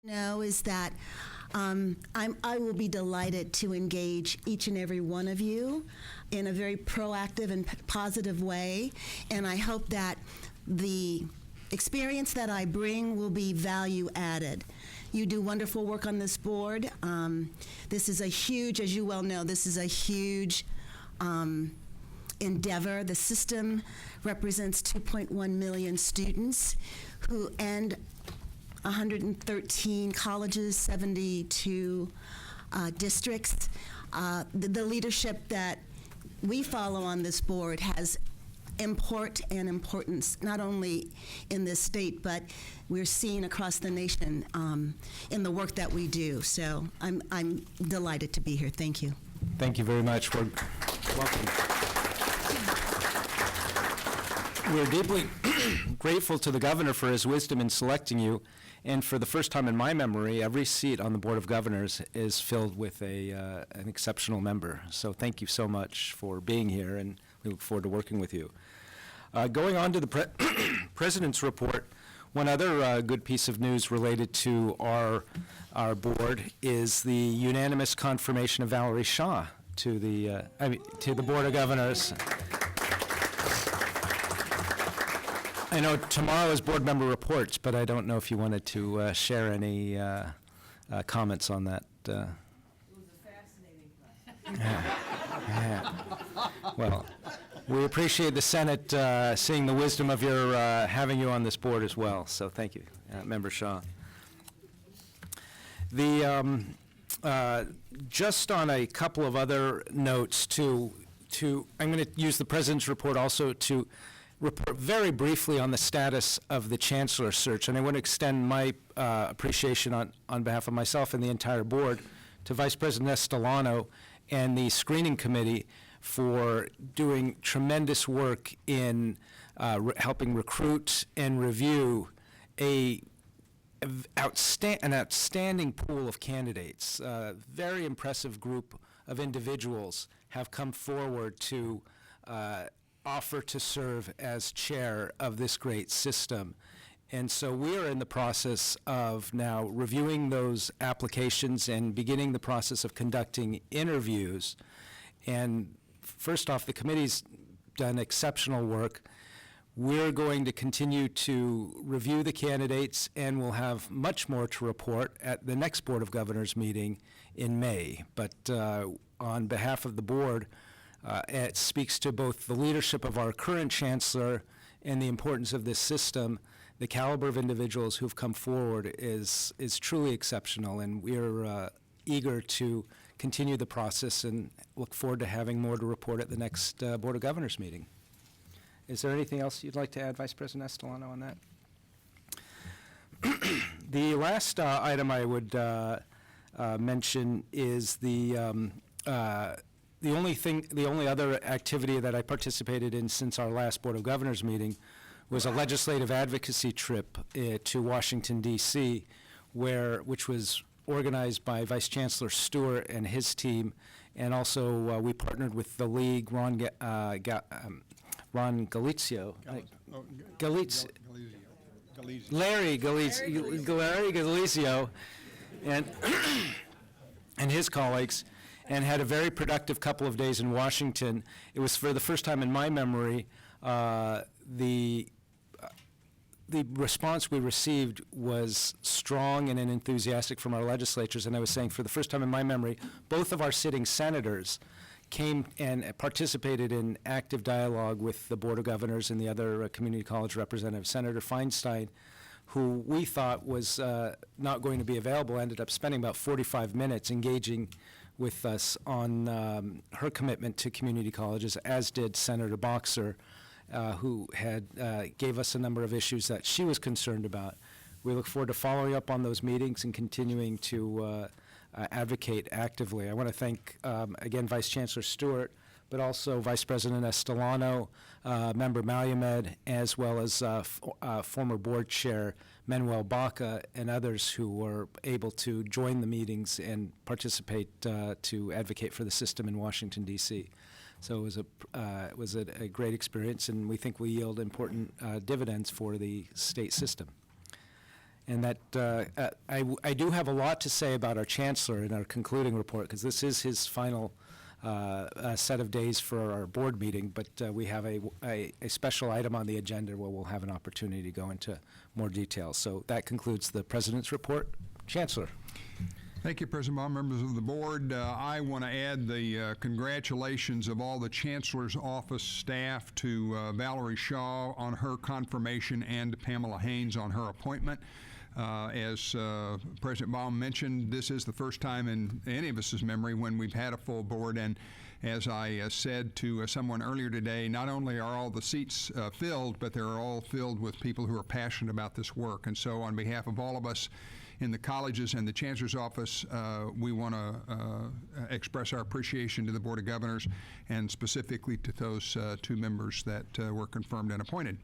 know is that I will be delighted to engage each and every one of you in a very proactive and positive way, and I hope that the experience that I bring will be value added. You do wonderful work on this board. This is a huge, as you well know, this is a huge endeavor. The system represents 2.1 million students who end 113 colleges, 72 districts. The leadership that we follow on this board has import and importance, not only in this state, but we're seen across the nation in the work that we do. So I'm delighted to be here. Thank you. Thank you very much. We're welcome. We're deeply grateful to the governor for his wisdom in selecting you, and for the first time in my memory, every seat on the Board of Governors is filled with an exceptional member. So thank you so much for being here, and we look forward to working with you. Going on to the President's report, one other good piece of news related to our board is the unanimous confirmation of Valerie Shaw to the Board of Governors. I know tomorrow is board member reports, but I don't know if you wanted to share any comments on that. It was a fascinating class. Well, we appreciate the Senate seeing the wisdom of your having you on this board as well. So thank you, Member Shaw. Just on a couple of other notes, I'm going to use the President's report also to report very briefly on the status of the Chancellor search, and I want to extend my appreciation on behalf of myself and the entire board to Vice President Estolano and the screening committee for doing tremendous work in helping recruit and review an outstanding pool of candidates. A very impressive group of individuals have come forward to offer to serve as chair of this great system. And so we are in the process of now reviewing those applications and beginning the process of conducting interviews. And first off, the committee's done exceptional work. We're going to continue to review the candidates, and we'll have much more to report at the next Board of Governors meeting in May. But on behalf of the board, it speaks to both the leadership of our current chancellor and the importance of this system. The caliber of individuals who've come forward is truly exceptional, and we're eager to continue the process and look forward to having more to report at the next Board of Governors meeting. Is there anything else you'd like to add, Vice President Estolano, on that? The last item I would mention is the only other activity that I participated in since our last Board of Governors meeting was a legislative advocacy trip to Washington, D.C., which was organized by Vice Chancellor Stewart and his team, and also we partnered with the League, Ron Galizio. Larry Galizio, and his colleagues, and had a very productive couple of days in Washington. It was for the first time in my memory, the response we received was strong and enthusiastic from our legislators, and I was saying for the first time in my memory, both of our sitting senators came and participated in active dialogue with the Board of Governors and the other community college representatives. Senator Feinstein, who we thought was not going to be available, ended up spending about 45 minutes engaging with us on her commitment to community colleges, as did Senator Boxer, who gave us a number of issues that she was concerned about. We look forward to following up on those meetings and continuing to advocate actively. I want to thank, again, Vice Chancellor Stewart, but also Vice President Estolano, Member Malumed, as well as former board chair Manuel Baca, and others who were able to join the meetings and participate to advocate for the system in Washington, D.C. So it was a great experience, and we think we yield important dividends for the state system. And that I do have a lot to say about our chancellor in our concluding report, because this is his final set of days for our board meeting, but we have a special item on the agenda where we'll have an opportunity to go into more details. So that concludes the President's report. Chancellor. Thank you, President Baum, members of the board. I want to add the congratulations of all the Chancellor's Office staff to Valerie Shaw on her confirmation and to Pamela Haynes on her appointment. As President Baum mentioned, this is the first time in any of us' memory when we've had a full board, and as I said to someone earlier today, not only are all the seats filled, but they're all filled with people who are passionate about this work. And so on behalf of all of us in the colleges and the Chancellor's Office, we want to express our appreciation to the Board of Governors and specifically to those two members that were confirmed and appointed.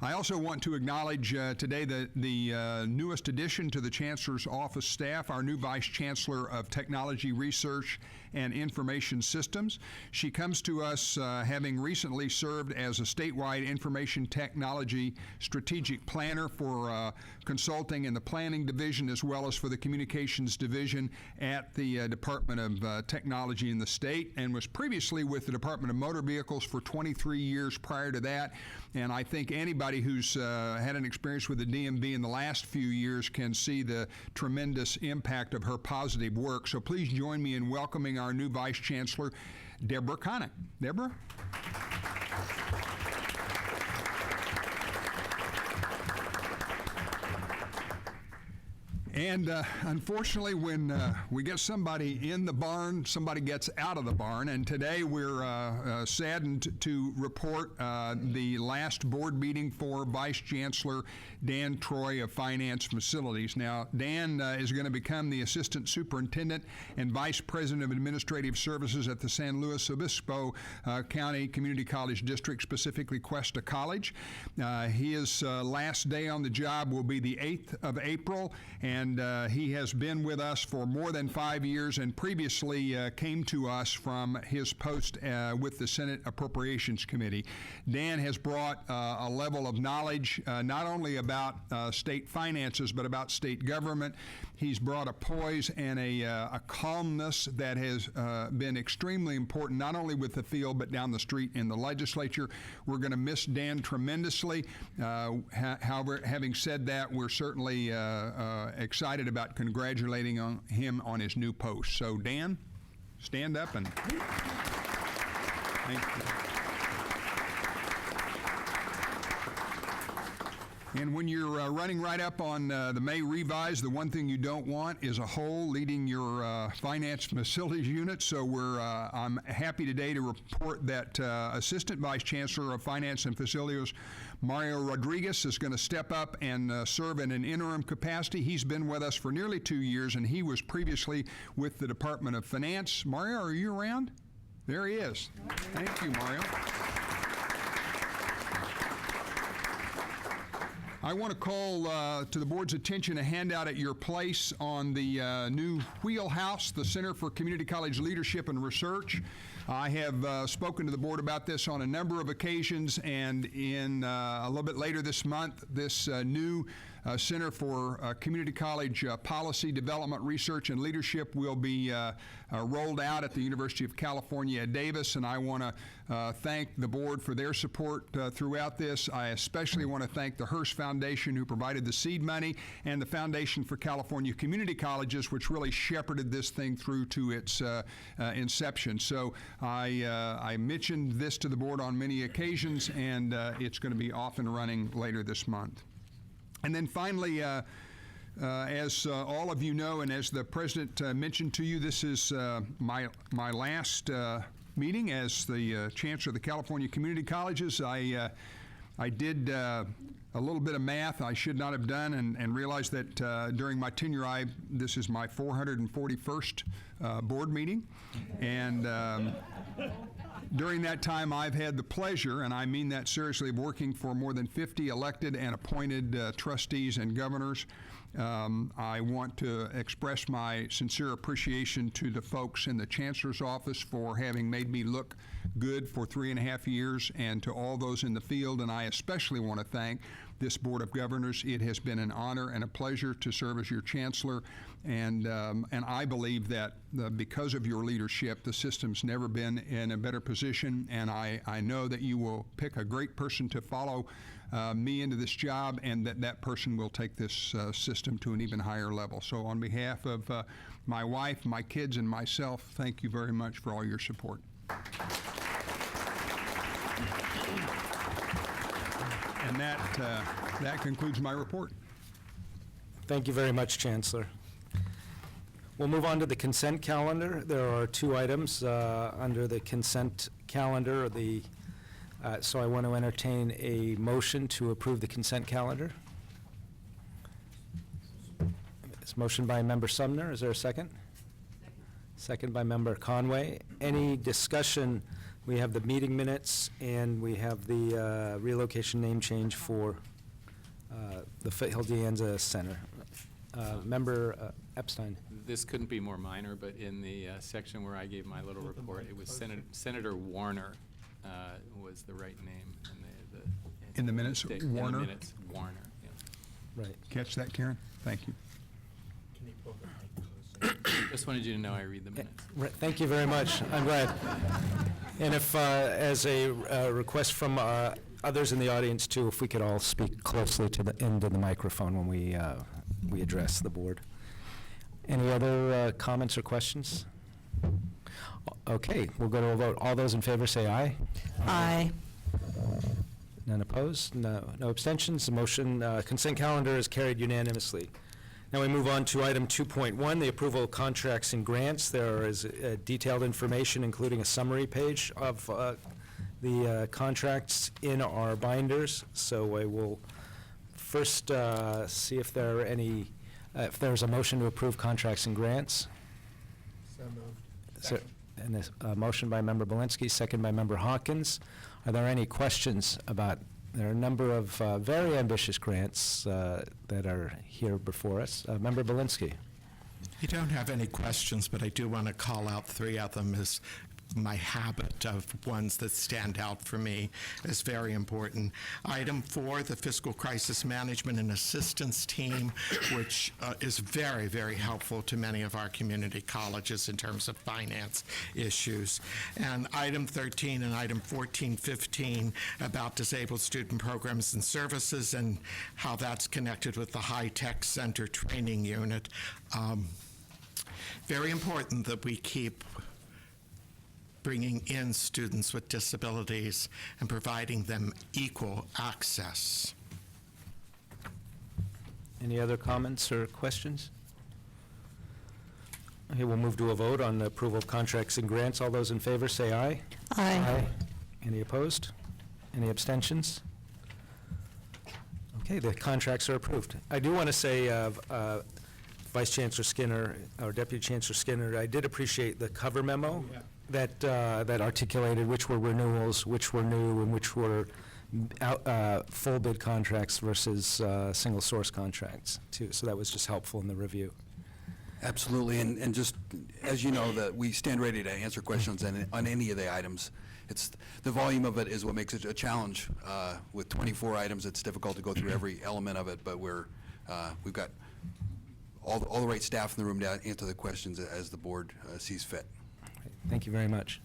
I also want to acknowledge today the newest addition to the Chancellor's Office staff, our new Vice Chancellor of Technology Research and Information Systems. She comes to us having recently served as a statewide information technology strategic planner for consulting in the planning division as well as for the communications division at the Department of Technology in the state, and was previously with the Department of Motor Vehicles for 23 years prior to that. And I think anybody who's had an experience with the DMV in the last few years can see the tremendous impact of her positive work. So please join me in welcoming our new Vice Chancellor, Deborah Connick. Deborah? And unfortunately, when we get somebody in the barn, somebody gets out of the barn. And today we're saddened to report the last board meeting for Vice Chancellor Dan Troy of Finance Facilities. Now, Dan is going to become the Assistant Superintendent and Vice President of Administrative Services at the San Luis Obispo County Community College District, specifically Cuesta College. His last day on the job will be the 8th of April, and he has been with us for more than 5 years and previously came to us from his post with the Senate Appropriations Committee. Dan has brought a level of knowledge not only about state finances but about state government. He's brought a poise and a calmness that has been extremely important not only with the field but down the street in the legislature. We're going to miss Dan tremendously. However, having said that, we're certainly excited about congratulating him on his new post. So, Dan, stand up and thank you. And when you're running right up on the May revise, the one thing you don't want is a hole leading your finance facilities unit. So I'm happy today to report that Assistant Vice Chancellor of Finance and Facilities, Mario Rodriguez, is going to step up and serve in an interim capacity. He's been with us for nearly 2 years, and he was previously with the Department of Finance. Mario, are you around? There he is. Thank you, Mario. I want to call to the board's attention a handout at your place on the new Wheelhouse, the Center for Community College Leadership and Research. I have spoken to the board about this on a number of occasions, and in a little bit later this month, this new Center for Community College Policy Development, Research, and Leadership will be rolled out at the University of California at Davis, and I want to thank the board for their support throughout this. I especially want to thank the Hearst Foundation, who provided the seed money, and the Foundation for California Community Colleges, which really shepherded this thing through to its inception. So I mentioned this to the board on many occasions, and it's going to be off and running later this month. And then finally, as all of you know, and as the President mentioned to you, this is my last meeting as the Chancellor of the California Community Colleges. I did a little bit of math I should not have done, and realized that during my tenure, this is my 441st board meeting. And during that time, I've had the pleasure, and I mean that seriously, of working for more than 50 elected and appointed trustees and governors. I want to express my sincere appreciation to the folks in the Chancellor's office for having made me look good for 3.5 years, and to all those in the field. And I especially want to thank this Board of Governors. It has been an honor and a pleasure to serve as your chancellor, and I believe that because of your leadership, the system's never been in a better position, and I know that you will pick a great person to follow me into this job, and that person will take this system to an even higher level. So on behalf of my wife, my kids, and myself, thank you very much for all your support. And that concludes my report. Thank you very much, Chancellor. We'll move on to the consent calendar. There are 2 items under the consent calendar. So I want to entertain a motion to approve the consent calendar. It's motion by Member Sumner. Is there a second? Second by Member Conway. Any discussion? We have the meeting minutes, and we have the relocation name change for the Foothill De Anza Center. Member Epstein. This couldn't be more minor, but in the section where I gave my little report, it was Senator Warner was the right name. In the minutes, Warner? Warner? In the minutes, Warner, yeah. Right. Catch that, Karen? Thank you. Just wanted you to know I read the minutes. Thank you very much. I'm glad. And if, as a request from others in the audience too, if we could all speak closely to the end of the microphone when we address the board. Any other comments or questions? Okay, we'll go to a vote. All those in favor say aye. Aye. None opposed? No abstentions. The motion, consent calendar is carried unanimously. Now we move on to item 2.1, the approval of contracts and grants. There is detailed information, including a summary page of the contracts in our binders. So I will first see if there are any, if there's a motion to approve contracts and grants. So moved. So, and this motion by Member Belinsky, second by Member Hawkins. Are there any questions about? There are a number of very ambitious grants that are here before us. Member Belinsky. I don't have any questions, but I do want to call out 3 of them as my habit of ones that stand out for me is very important. Item 4, the Fiscal Crisis Management and Assistance Team, which is very, very helpful to many of our community colleges in terms of finance issues. And item 13 and item 1415 about disabled student programs and services and how that's connected with the High-Tech Center Training Unit. Very important that we keep bringing in students with disabilities and providing them equal access. Any other comments or questions? Okay, we'll move to a vote on the approval of contracts and grants. All those in favor say aye. Aye. Any opposed? Any abstentions? Okay, the contracts are approved. I do want to say, Vice Chancellor Skinner, or Deputy Chancellor Skinner, I did appreciate the cover memo that articulated which were renewals, which were new, and which were full bid contracts versus single source contracts too. So that was just helpful in the review. Absolutely, and just as you know, that we stand ready to answer questions on any of the items. It's the volume of it is what makes it a challenge. With 24 items, it's difficult to go through every element of it, but we've got all the right staff in the room to answer the questions as the board sees fit. Thank you very much.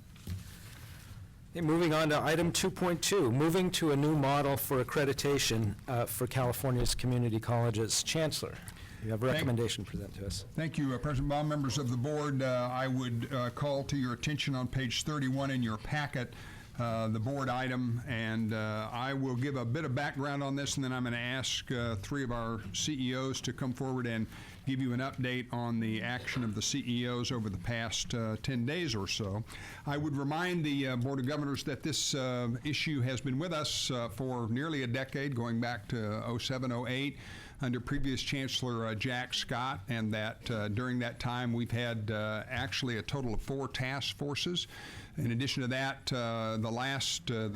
Okay, moving on to item 2.2, moving to a new model for accreditation for California's community colleges. Chancellor, you have a recommendation to present to us. Thank you, President Baum, members of the board. I would call to your attention on page 31 in your packet the board item, and I will give a bit of background on this, and then I'm going to ask 3 of our CEOs to come forward and give you an update on the action of the CEOs over the past 10 days or so. I would remind the Board of Governors that this issue has been with us for nearly a decade, going back to 07, 08, under previous Chancellor Jack Scott, and that during that time we've had actually a total of 4 task forces. In addition to that, the third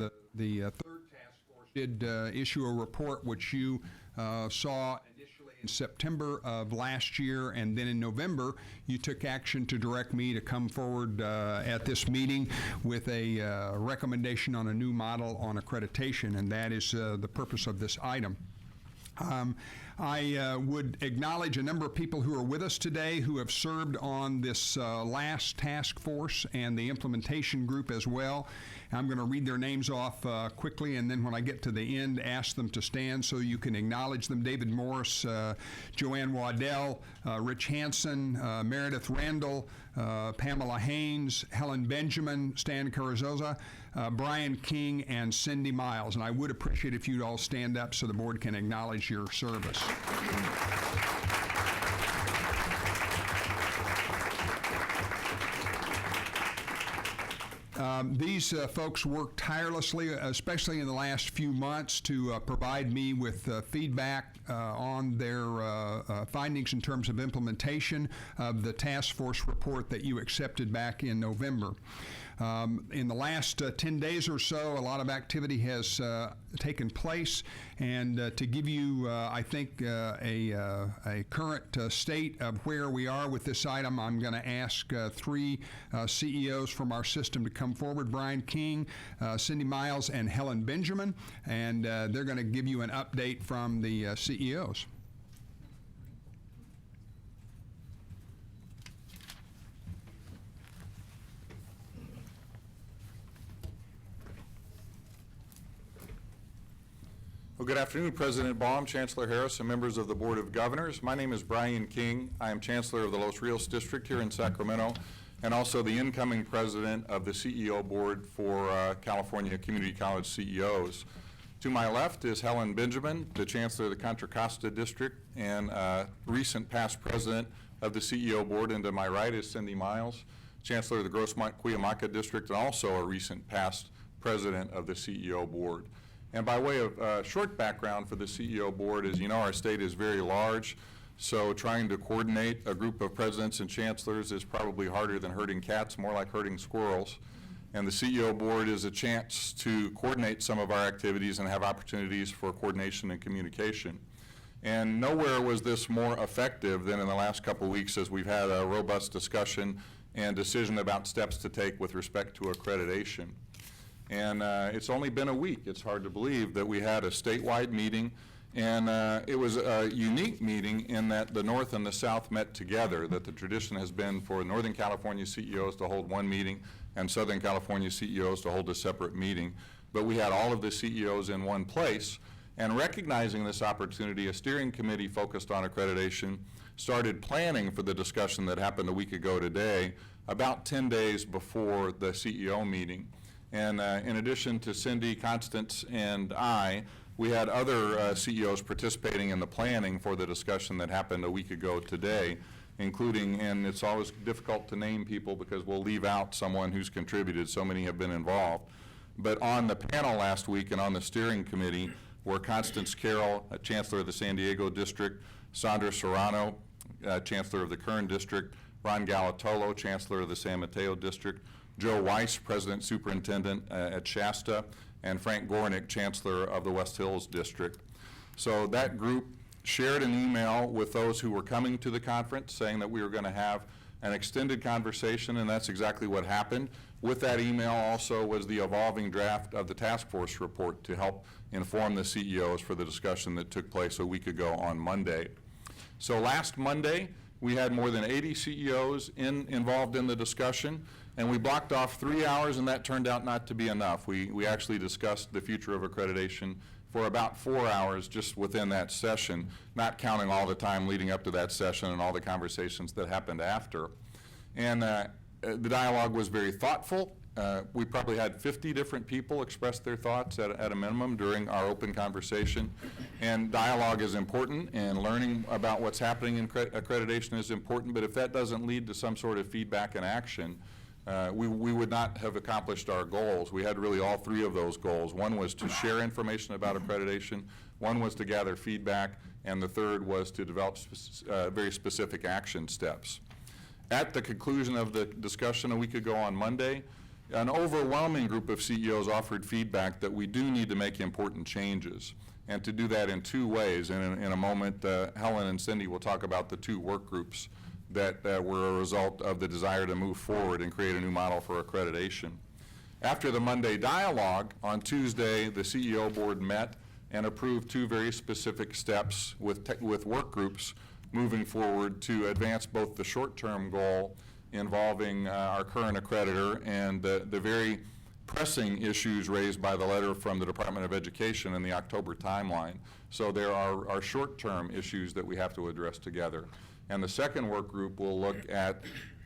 task force did issue a report which you saw initially in September of last year, and then in November, you took action to direct me to come forward at this meeting with a recommendation on a new model on accreditation, and that is the purpose of this item. I would acknowledge a number of people who are with us today who have served on this last task force and the implementation group as well. I'm going to read their names off quickly, and then when I get to the end, ask them to stand so you can acknowledge them. David Morris, Joanne Waddell, Rich Hansen, Meredith Randall, Pamela Haynes, Helen Benjamin, Stan Carrizosa, Brian King, and Cindy Miles. And I would appreciate if you'd all stand up so the board can acknowledge your service. These folks worked tirelessly, especially in the last few months, to provide me with feedback on their findings in terms of implementation of the task force report that you accepted back in November. In the last 10 days or so, a lot of activity has taken place, and to give you, I think, a current state of where we are with this item, I'm going to ask three CEOs from our system to come forward: Brian King, Cindy Miles, and Helen Benjamin, and they're going to give you an update from the CEOs. Well, good afternoon, President Baum, Chancellor Harris, and members of the Board of Governors. My name is Brian King. I am Chancellor of the Los Rios District here in Sacramento, and also the incoming President of the CEO Board for California Community College CEOs. To my left is Helen Benjamin, the Chancellor of the Contra Costa District and recent past President of the CEO Board, and to my right is Cindy Miles, Chancellor of the Grossmont-Cuyamaca District, and also a recent past President of the CEO Board. And by way of short background for the CEO Board, as you know, our state is very large, so trying to coordinate a group of presidents and chancellors is probably harder than herding cats, more like herding squirrels. And the CEO Board is a chance to coordinate some of our activities and have opportunities for coordination and communication. And nowhere was this more effective than in the last couple of weeks, as we've had a robust discussion and decision about steps to take with respect to accreditation. And it's only been a week. It's hard to believe that we had a statewide meeting, and it was a unique meeting in that the North and the South met together, that the tradition has been for Northern California CEOs to hold one meeting and Southern California CEOs to hold a separate meeting. But we had all of the CEOs in one place, and recognizing this opportunity, a steering committee focused on accreditation started planning for the discussion that happened a week ago today, about 10 days before the CEO meeting. And in addition to Cindy, Constance, and I, we had other CEOs participating in the planning for the discussion that happened a week ago today, including, and it's always difficult to name people because we'll leave out someone who's contributed, so many have been involved. But on the panel last week and on the steering committee were Constance Carroll, Chancellor of the San Diego District, Sandra Serrano, Chancellor of the Kern District, Ron Galatolo, Chancellor of the San Mateo District, Joe Weiss, President Superintendent at Shasta, and Frank Gornick, Chancellor of the West Hills District. So that group shared an email with those who were coming to the conference saying that we were going to have an extended conversation, and that's exactly what happened. With that email also was the evolving draft of the task force report to help inform the CEOs for the discussion that took place a week ago on Monday. So last Monday, we had more than 80 CEOs involved in the discussion, and we blocked off 3 hours, and that turned out not to be enough. We actually discussed the future of accreditation for about 4 hours just within that session, not counting all the time leading up to that session and all the conversations that happened after. And the dialogue was very thoughtful. We probably had 50 different people express their thoughts at a minimum during our open conversation. And dialogue is important, and learning about what's happening in accreditation is important, but if that doesn't lead to some sort of feedback and action, we would not have accomplished our goals. We had really all three of those goals. One was to share information about accreditation, one was to gather feedback, and the third was to develop very specific action steps. At the conclusion of the discussion a week ago on Monday, an overwhelming group of CEOs offered feedback that we do need to make important changes. and to do that in two ways. And in a moment, Helen and Cindy will talk about the two work groups that were a result of the desire to move forward and create a new model for accreditation. After the Monday dialogue, on Tuesday, the CEO board met and approved two very specific steps with work groups moving forward to advance both the short-term goal involving our current accreditor and the very pressing issues raised by the letter from the Department of Education in the October timeline. So there are short-term issues that we have to address together. And the second work group will look at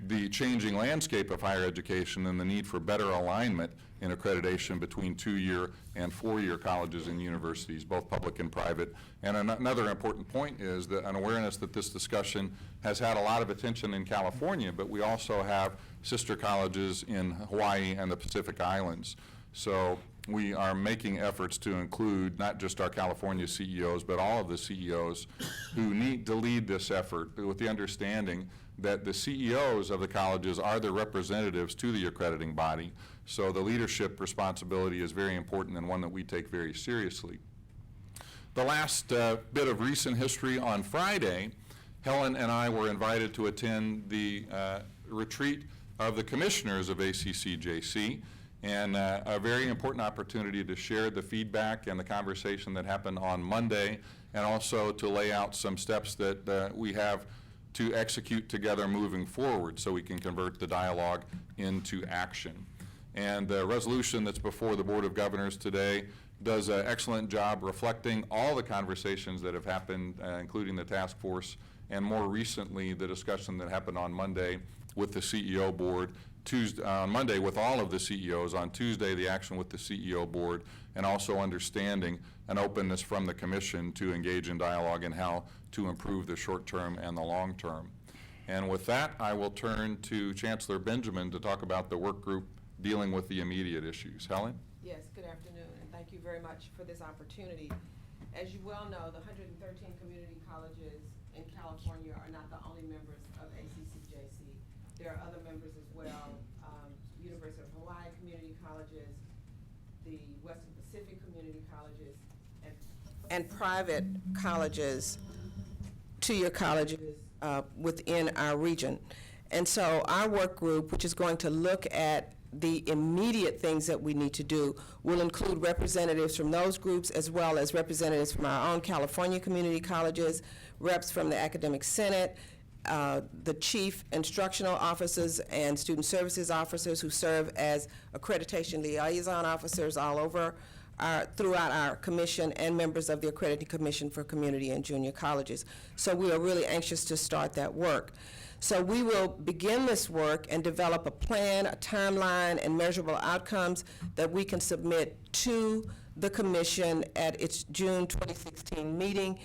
the changing landscape of higher education and the need for better alignment in accreditation between 2-year and 4-year colleges and universities, both public and private. And another important point is that an awareness that this discussion has had a lot of attention in California, but we also have sister colleges in Hawaii and the Pacific Islands. So we are making efforts to include not just our California CEOs, but all of the CEOs who need to lead this effort with the understanding that the CEOs of the colleges are the representatives to the accrediting body. So the leadership responsibility is very important and one that we take very seriously. The last bit of recent history: on Friday, Helen and I were invited to attend the retreat of the commissioners of ACCJC, and a very important opportunity to share the feedback and the conversation that happened on Monday, and also to lay out some steps that we have to execute together moving forward so we can convert the dialogue into action. And the resolution that's before the Board of Governors today does an excellent job reflecting all the conversations that have happened, including the task force, and more recently the discussion that happened on Monday with the CEO board, on Monday with all of the CEOs, on Tuesday the action with the CEO board, and also understanding an openness from the commission to engage in dialogue and how to improve the short term and the long term. And with that, I will turn to Chancellor Benjamin to talk about the work group dealing with the immediate issues. Helen? Yes, good afternoon, and thank you very much for this opportunity. As you well know, the 113 community colleges in California are not the only members of ACCJC. There are other members as well: University of Hawaii Community Colleges, the Western Pacific Community Colleges, and private colleges, 2-year colleges within our region. And so our work group, which is going to look at the immediate things that we need to do, will include representatives from those groups as well as representatives from our own California community colleges, reps from the Academic Senate, the chief instructional officers and student services officers who serve as accreditation liaison officers all over throughout our commission, and members of the Accrediting Commission for Community and Junior Colleges. So we are really anxious to start that work. So we will begin this work and develop a plan, a timeline, and measurable outcomes that we can submit to the commission at its June 2016 meeting.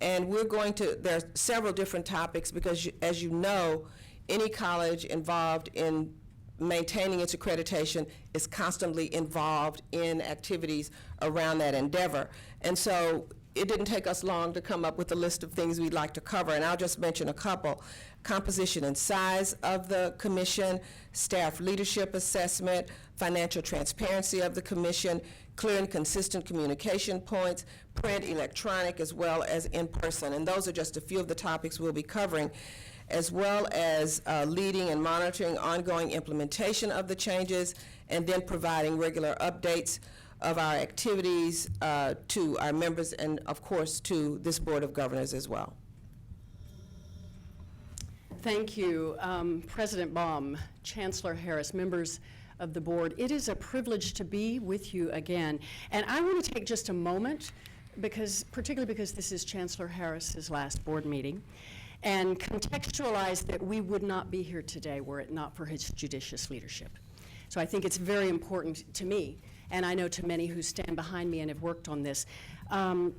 And we're going to, there are several different topics because, as you know, any college involved in maintaining its accreditation is constantly involved in activities around that endeavor. And so it didn't take us long to come up with a list of things we'd like to cover, and I'll just mention a couple. Composition and size of the commission, staff leadership assessment, financial transparency of the commission, clear and consistent communication points, print, electronic, as well as in person. And those are just a few of the topics we'll be covering, as well as leading and monitoring ongoing implementation of the changes, and then providing regular updates of our activities to our members and, of course, to this Board of Governors as well. Thank you, President Baum, Chancellor Harris, members of the board. It is a privilege to be with you again. And I want to take just a moment, particularly because this is Chancellor Harris's last board meeting, and contextualize that we would not be here today were it not for his judicious leadership. So I think it's very important to me, and I know to many who stand behind me and have worked on this.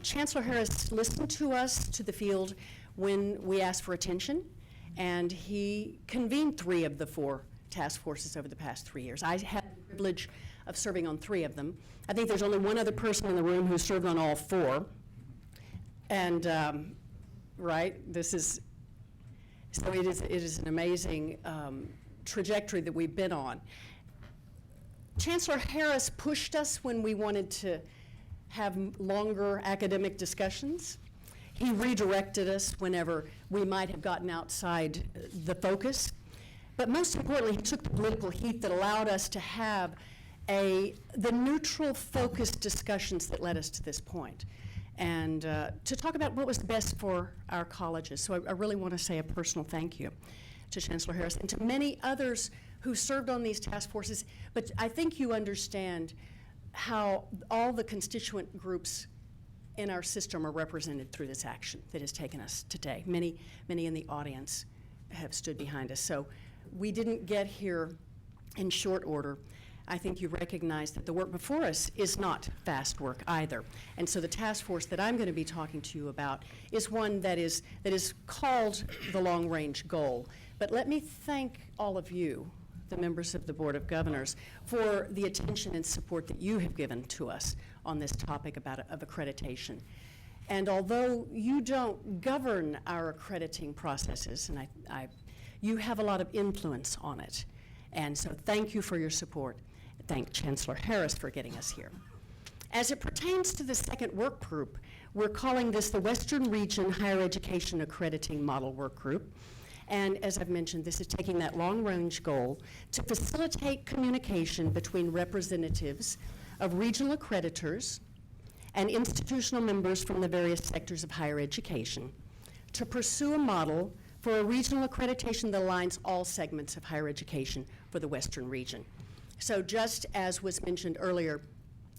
Chancellor Harris listened to us, to the field, when we asked for attention, and he convened 3 of the 4 task forces over the past 3 years. I had the privilege of serving on 3 of them. I think there's only one other person in the room who served on all 4. And, right, so it is an amazing trajectory that we've been on. Chancellor Harris pushed us when we wanted to have longer academic discussions. He redirected us whenever we might have gotten outside the focus. But most importantly, he took the political heat that allowed us to have the neutral, focused discussions that led us to this point, and to talk about what was best for our colleges. So I really want to say a personal thank you to Chancellor Harris and to many others who served on these task forces. But I think you understand how all the constituent groups in our system are represented through this action that has taken us today. Many in the audience have stood behind us. So we didn't get here in short order. I think you recognize that the work before us is not fast work either. And so the task force that I'm going to be talking to you about is one that is called the Long Range Goal. But let me thank all of you, the members of the Board of Governors, for the attention and support that you have given to us on this topic of accreditation. And although you don't govern our accrediting processes, and you have a lot of influence on it. And so thank you for your support. Thank Chancellor Harris for getting us here. As it pertains to the second work group, we're calling this the Western Region Higher Education Accrediting Model Work Group. And as I've mentioned, this is taking that long-range goal to facilitate communication between representatives of regional accreditors and institutional members from the various sectors of higher education to pursue a model for a regional accreditation that aligns all segments of higher education for the Western region. So just as was mentioned earlier,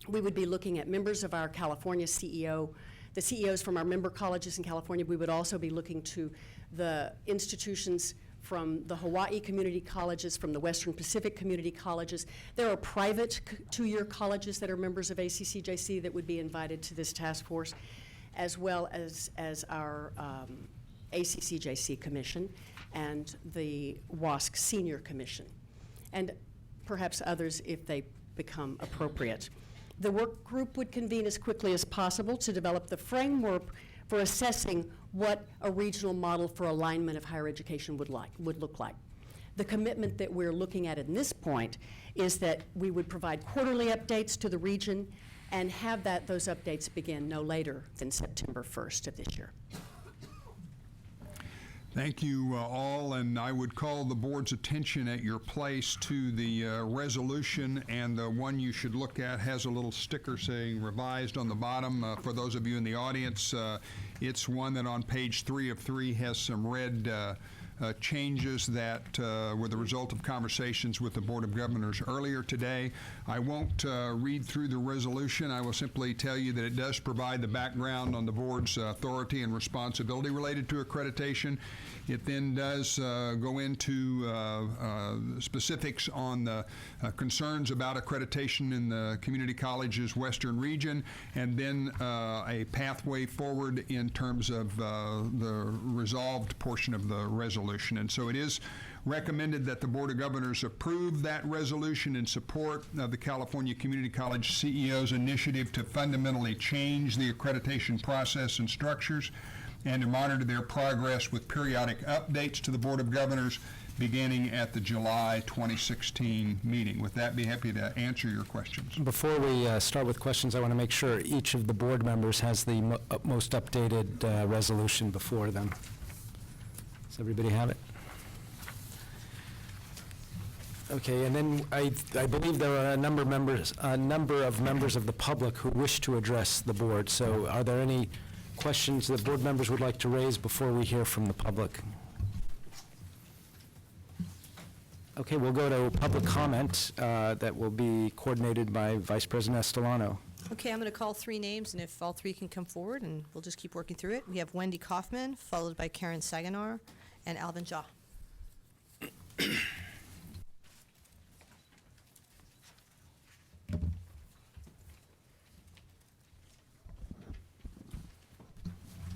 we would be looking at members of our California CEO, the CEOs from our member colleges in California. We would also be looking to the institutions from the Hawaii community colleges, from the Western Pacific community colleges. There are private two-year colleges that are members of ACCJC that would be invited to this task force, as well as our ACCJC Commission and the WASC Senior Commission, and perhaps others if they become appropriate. The work group would convene as quickly as possible to develop the framework for assessing what a regional model for alignment of higher education would look like. The commitment that we're looking at this point is that we would provide quarterly updates to the region and have those updates begin no later than September 1st of this year. Thank you all, and I would call the board's attention at your place to the resolution, and the one you should look at has a little sticker saying revised on the bottom. For those of you in the audience, it's one that on page 3 of 3 has some red changes that were the result of conversations with the Board of Governors earlier today. I won't read through the resolution. I will simply tell you that it does provide the background on the board's authority and responsibility related to accreditation. It then does go into specifics on the concerns about accreditation in the community colleges Western region, and then a pathway forward in terms of the resolved portion of the resolution. And so it is recommended that the Board of Governors approve that resolution in support of the California Community College CEO's initiative to fundamentally change the accreditation process and structures, and to monitor their progress with periodic updates to the Board of Governors beginning at the July 2016 meeting. With that, be happy to answer your questions. Before we start with questions, I want to make sure each of the board members has the most updated resolution before them. Does everybody have it? Okay, and then I believe there are a number of members of the public who wish to address the board. So are there any questions that board members would like to raise before we hear from the public? Okay, we'll go to public comment that will be coordinated by Vice President Estolano. Okay, I'm going to call 3 names, and if all 3 can come forward, and we'll just keep working through it. We have Wendy Kaufman, followed by Karen Saganar, and Alvin Jha.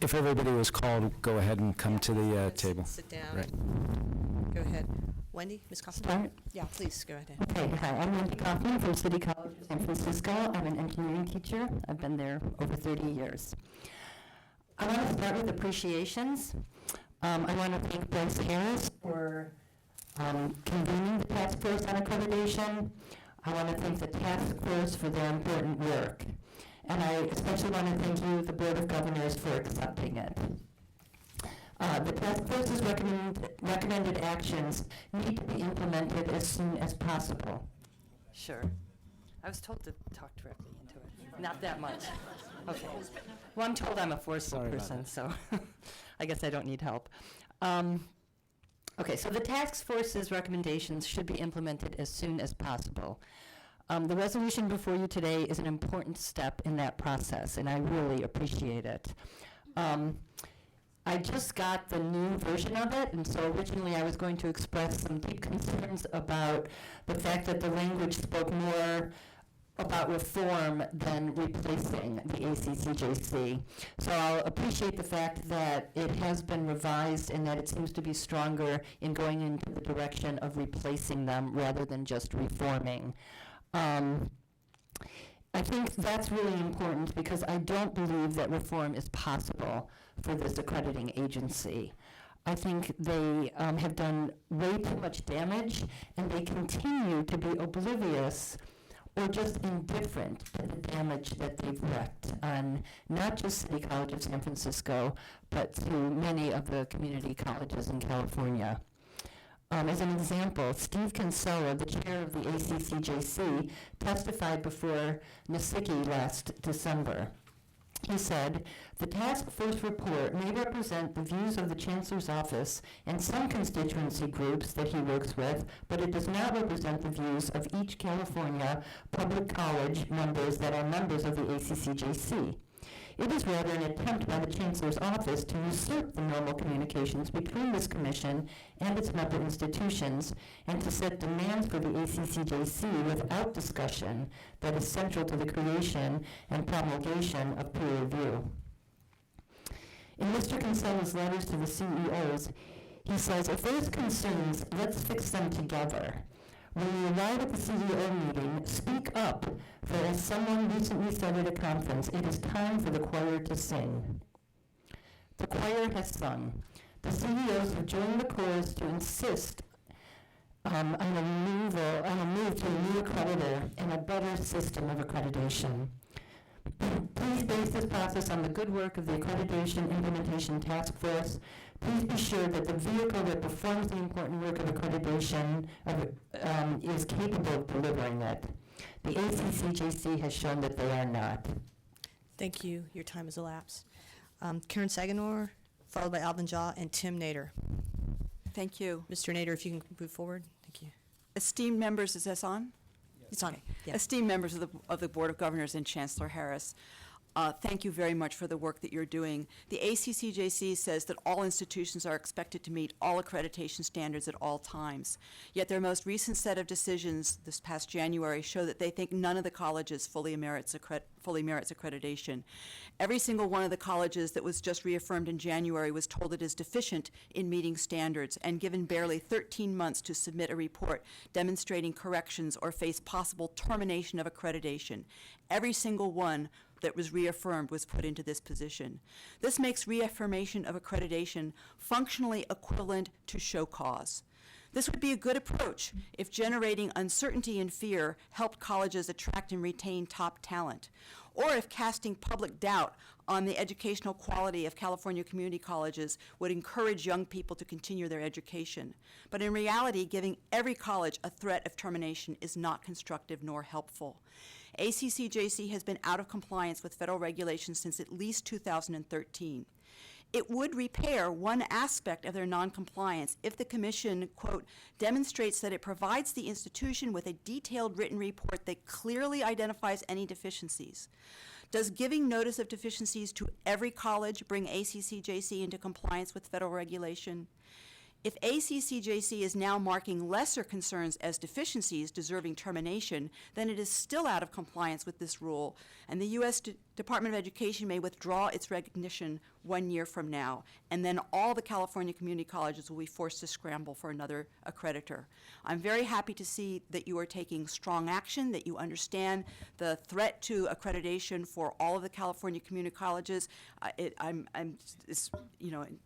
If everybody was called, go ahead and come to the table. Sit down. Right. Go ahead. Wendy, Ms. Kaufman? Start? Yeah, please, go ahead. Okay, hi, I'm Wendy Kaufman from City College of San Francisco. I'm an engineering teacher. I've been there over 30 years. I want to start with appreciations. I want to thank Bryce Harris for convening the task force on accreditation. I want to thank the task force for their important work. and I especially want to thank you, the Board of Governors, for accepting it. The task force's recommended actions need to be implemented as soon as possible. Sure. I was told to talk directly into it. Not that much. Okay. Well, I'm told I'm a forceful Sorry about person, that. so I guess I don't need help. Okay, so the task force's recommendations should be implemented as soon as possible. The resolution before you today is an important step in that process, and I really appreciate it. I just got the new version of it, and so originally I was going to express some deep concerns about the fact that the language spoke more about reform than replacing the ACCJC. So I'll appreciate the fact that it has been revised and that it seems to be stronger in going into the direction of replacing them rather than just reforming. I think that's really important because I don't believe that reform is possible for this accrediting agency. I think they have done way too much damage, and they continue to be oblivious or just indifferent to the damage that they've wreaked on not just City College of San Francisco, but to many of the community colleges in California. As an example, Steve Kinsella, the chair of the ACCJC, testified before NASICI last December. He said, "The task force report may represent the views of the Chancellor's office and some constituency groups that he works with, but it does not represent the views of each California public college members that are members of the ACCJC. It is rather an attempt by the Chancellor's office to usurp the normal communications between this commission and its member institutions and to set demands for the ACCJC without discussion that is central to the creation and promulgation of peer review." In Mr. Kinsella's letters to the CEOs, he says, "If there's concerns, let's fix them together. When you arrive at the CEO meeting, speak up, for as someone recently said at a conference, it is time for the choir to sing." The choir has sung. The CEOs have joined the chorus to insist on a move to a new accreditor and a better system of accreditation. Please base this process on the good work of the Accreditation Implementation Task Force. Please be sure that the vehicle that performs the important work of accreditation is capable of delivering it. The ACCJC has shown that they are not. Thank you. Your time has elapsed. Karen Saganor, followed by Alvin Jaw and Tim Nader. Thank you. Mr. Nader, if you can move forward. Thank you. Esteemed members, is this on? It's on. Yeah. Esteemed members of the Board of Governors and Chancellor Harris, thank you very much for the work that you're doing. The ACCJC says that all institutions are expected to meet all accreditation standards at all times. Yet their most recent set of decisions this past January show that they think none of the colleges fully merits accreditation. Every single one of the colleges that was just reaffirmed in January was told it is deficient in meeting standards and given barely 13 months to submit a report demonstrating corrections or face possible termination of accreditation. Every single one that was reaffirmed was put into this position. This makes reaffirmation of accreditation functionally equivalent to show cause. This would be a good approach if generating uncertainty and fear helped colleges attract and retain top talent, or if casting public doubt on the educational quality of California community colleges would encourage young people to continue their education. But in reality, giving every college a threat of termination is not constructive nor helpful. ACCJC has been out of compliance with federal regulations since at least 2013. It would repair one aspect of their noncompliance if the commission, quote, demonstrates that it provides the institution with a detailed written report that clearly identifies any deficiencies. Does giving notice of deficiencies to every college bring ACCJC into compliance with federal regulation? If ACCJC is now marking lesser concerns as deficiencies deserving termination, then it is still out of compliance with this rule, and the U.S. Department of Education may withdraw its recognition 1 year from now, and then all the California community colleges will be forced to scramble for another accreditor. I'm very happy to see that you are taking strong action, that you understand the threat to accreditation for all of the California community colleges. I'm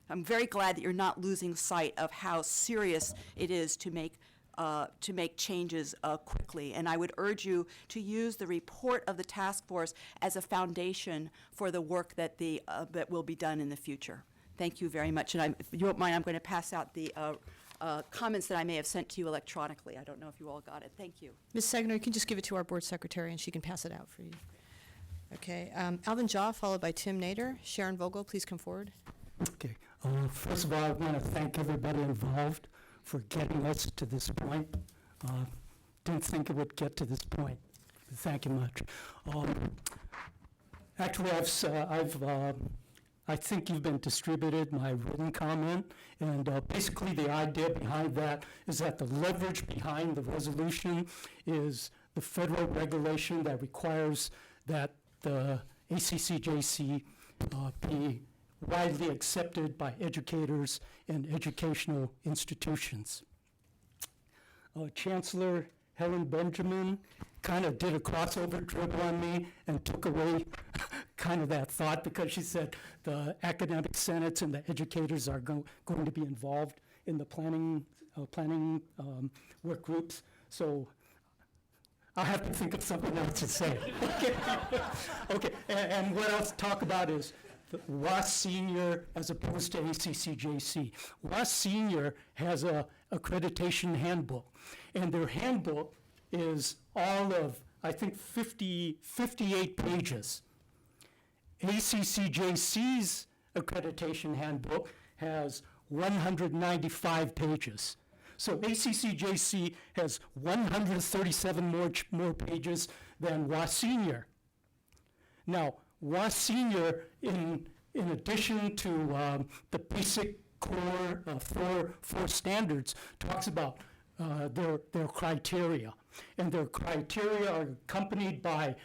very glad that you're not losing sight of how serious it is to make to make changes quickly. And I would urge you to use the report of the task force as a foundation for the work that that will be done in the future. Thank you very much. And if you don't mind, I'm going to pass out the comments that I may have sent to you electronically. I don't know if you all got it. Thank you. Ms. Saginaw, you can just give it to our board secretary and she can pass it out for you. Okay, Alvin Jaw, followed by Tim Nader. Sharon Vogel, please come forward. Okay. First of all, I want to thank everybody involved for getting us to this point. Didn't think it would get to this point. Thank you much. Actually, I think you've been distributed my written comment, and basically the idea behind that is that the leverage behind the resolution is the federal regulation that requires that the ACCJC be widely accepted by educators and educational institutions. Chancellor Helen Benjamin kind of did a crossover dribble on me and took away kind of that thought, because she said the academic senates and the educators are going to be involved in the planning work groups. So I'll have to think of something else to say. Okay, and what else to talk about is the WAS Senior as opposed to ACCJC. WAS Senior has a accreditation handbook, and their handbook is all of, I think, 58 pages. ACCJC's accreditation handbook has 195 pages. So ACCJC has 137 more pages than WAS Senior. Now, WAS Senior, in addition to the basic core four standards, talks about their criteria. And their criteria are accompanied by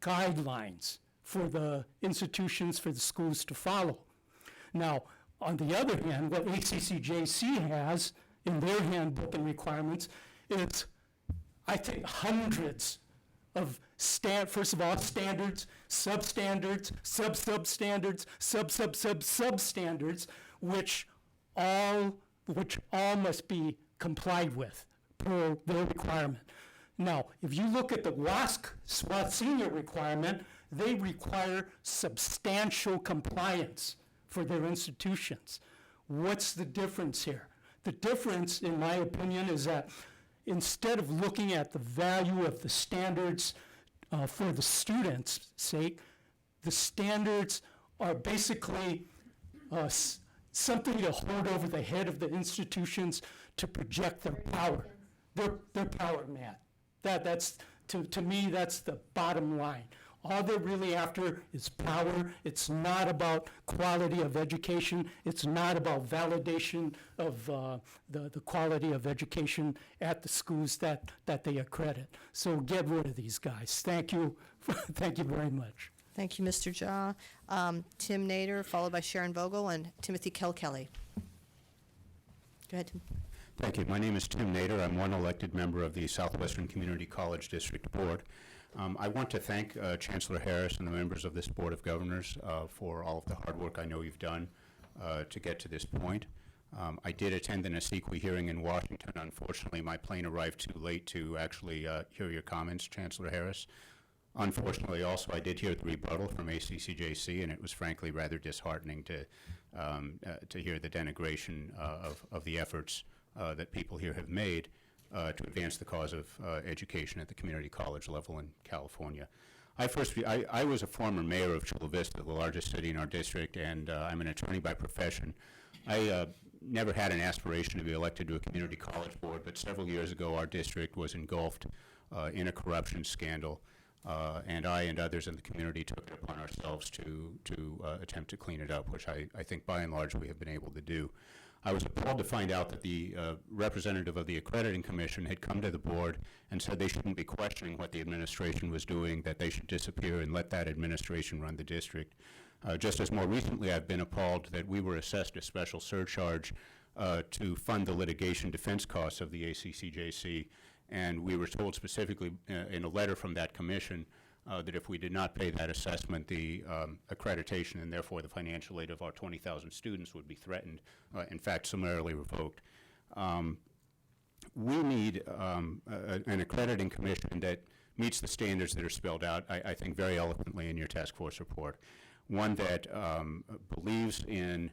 guidelines for the institutions, for the schools to follow. Now, on the other hand, what ACCJC has in their handbook and requirements is, I think, hundreds of first of all, standards, substandards, sub-substandards, sub-sub-sub-substandards, which all must be complied with per their requirement. Now, if you look at the WASC Senior requirement, they require substantial compliance for their institutions. What's the difference here? The difference, in my opinion, is that instead of looking at the value of the standards for the students' sake, the standards are basically something to hold over the head of the institutions to project their power, their power, Matt. That's to me, that's the bottom line. All they're really after is power. It's not about quality of education. It's not about validation of the quality of education at the schools that they accredit. So get rid of these guys. Thank you. Thank you very much. Thank you, Mr. Jaw. Tim Nader, followed by Sharon Vogel and Timothy Kelly. Go ahead, Tim. Thank you. My name is Tim Nader. I'm one elected member of the Southwestern Community College District Board. I want to thank Chancellor Harris and the members of this Board of Governors for all of the hard work I know you've done to get to this point. I did attend the NASEQI hearing in Washington. Unfortunately, my plane arrived too late to actually hear your comments, Chancellor Harris. Unfortunately, also, I did hear the rebuttal from ACCJC, and it was frankly rather disheartening to hear the denigration of the efforts that people here have made to advance the cause of education at the community college level in California. I was a former mayor of Chula Vista, the largest city in our district, and I'm an attorney by profession. I never had an aspiration to be elected to a community college board, but several years ago our district was engulfed in a corruption scandal, and I and others in the community took it upon ourselves to attempt to clean it up, which I think by and large we have been able to do. I was appalled to find out that the representative of the Accrediting Commission had come to the board and said they shouldn't be questioning what the administration was doing, that they should disappear and let that administration run the district. Just as more recently I've been appalled that we were assessed a special surcharge to fund the litigation defense costs of the ACCJC, and we were told specifically in a letter from that commission that if we did not pay that assessment, the accreditation and therefore the financial aid of our 20,000 students would be threatened, in fact, summarily revoked. we need an accrediting commission that meets the standards that are spelled out, I think, very eloquently in your task force report. One that believes in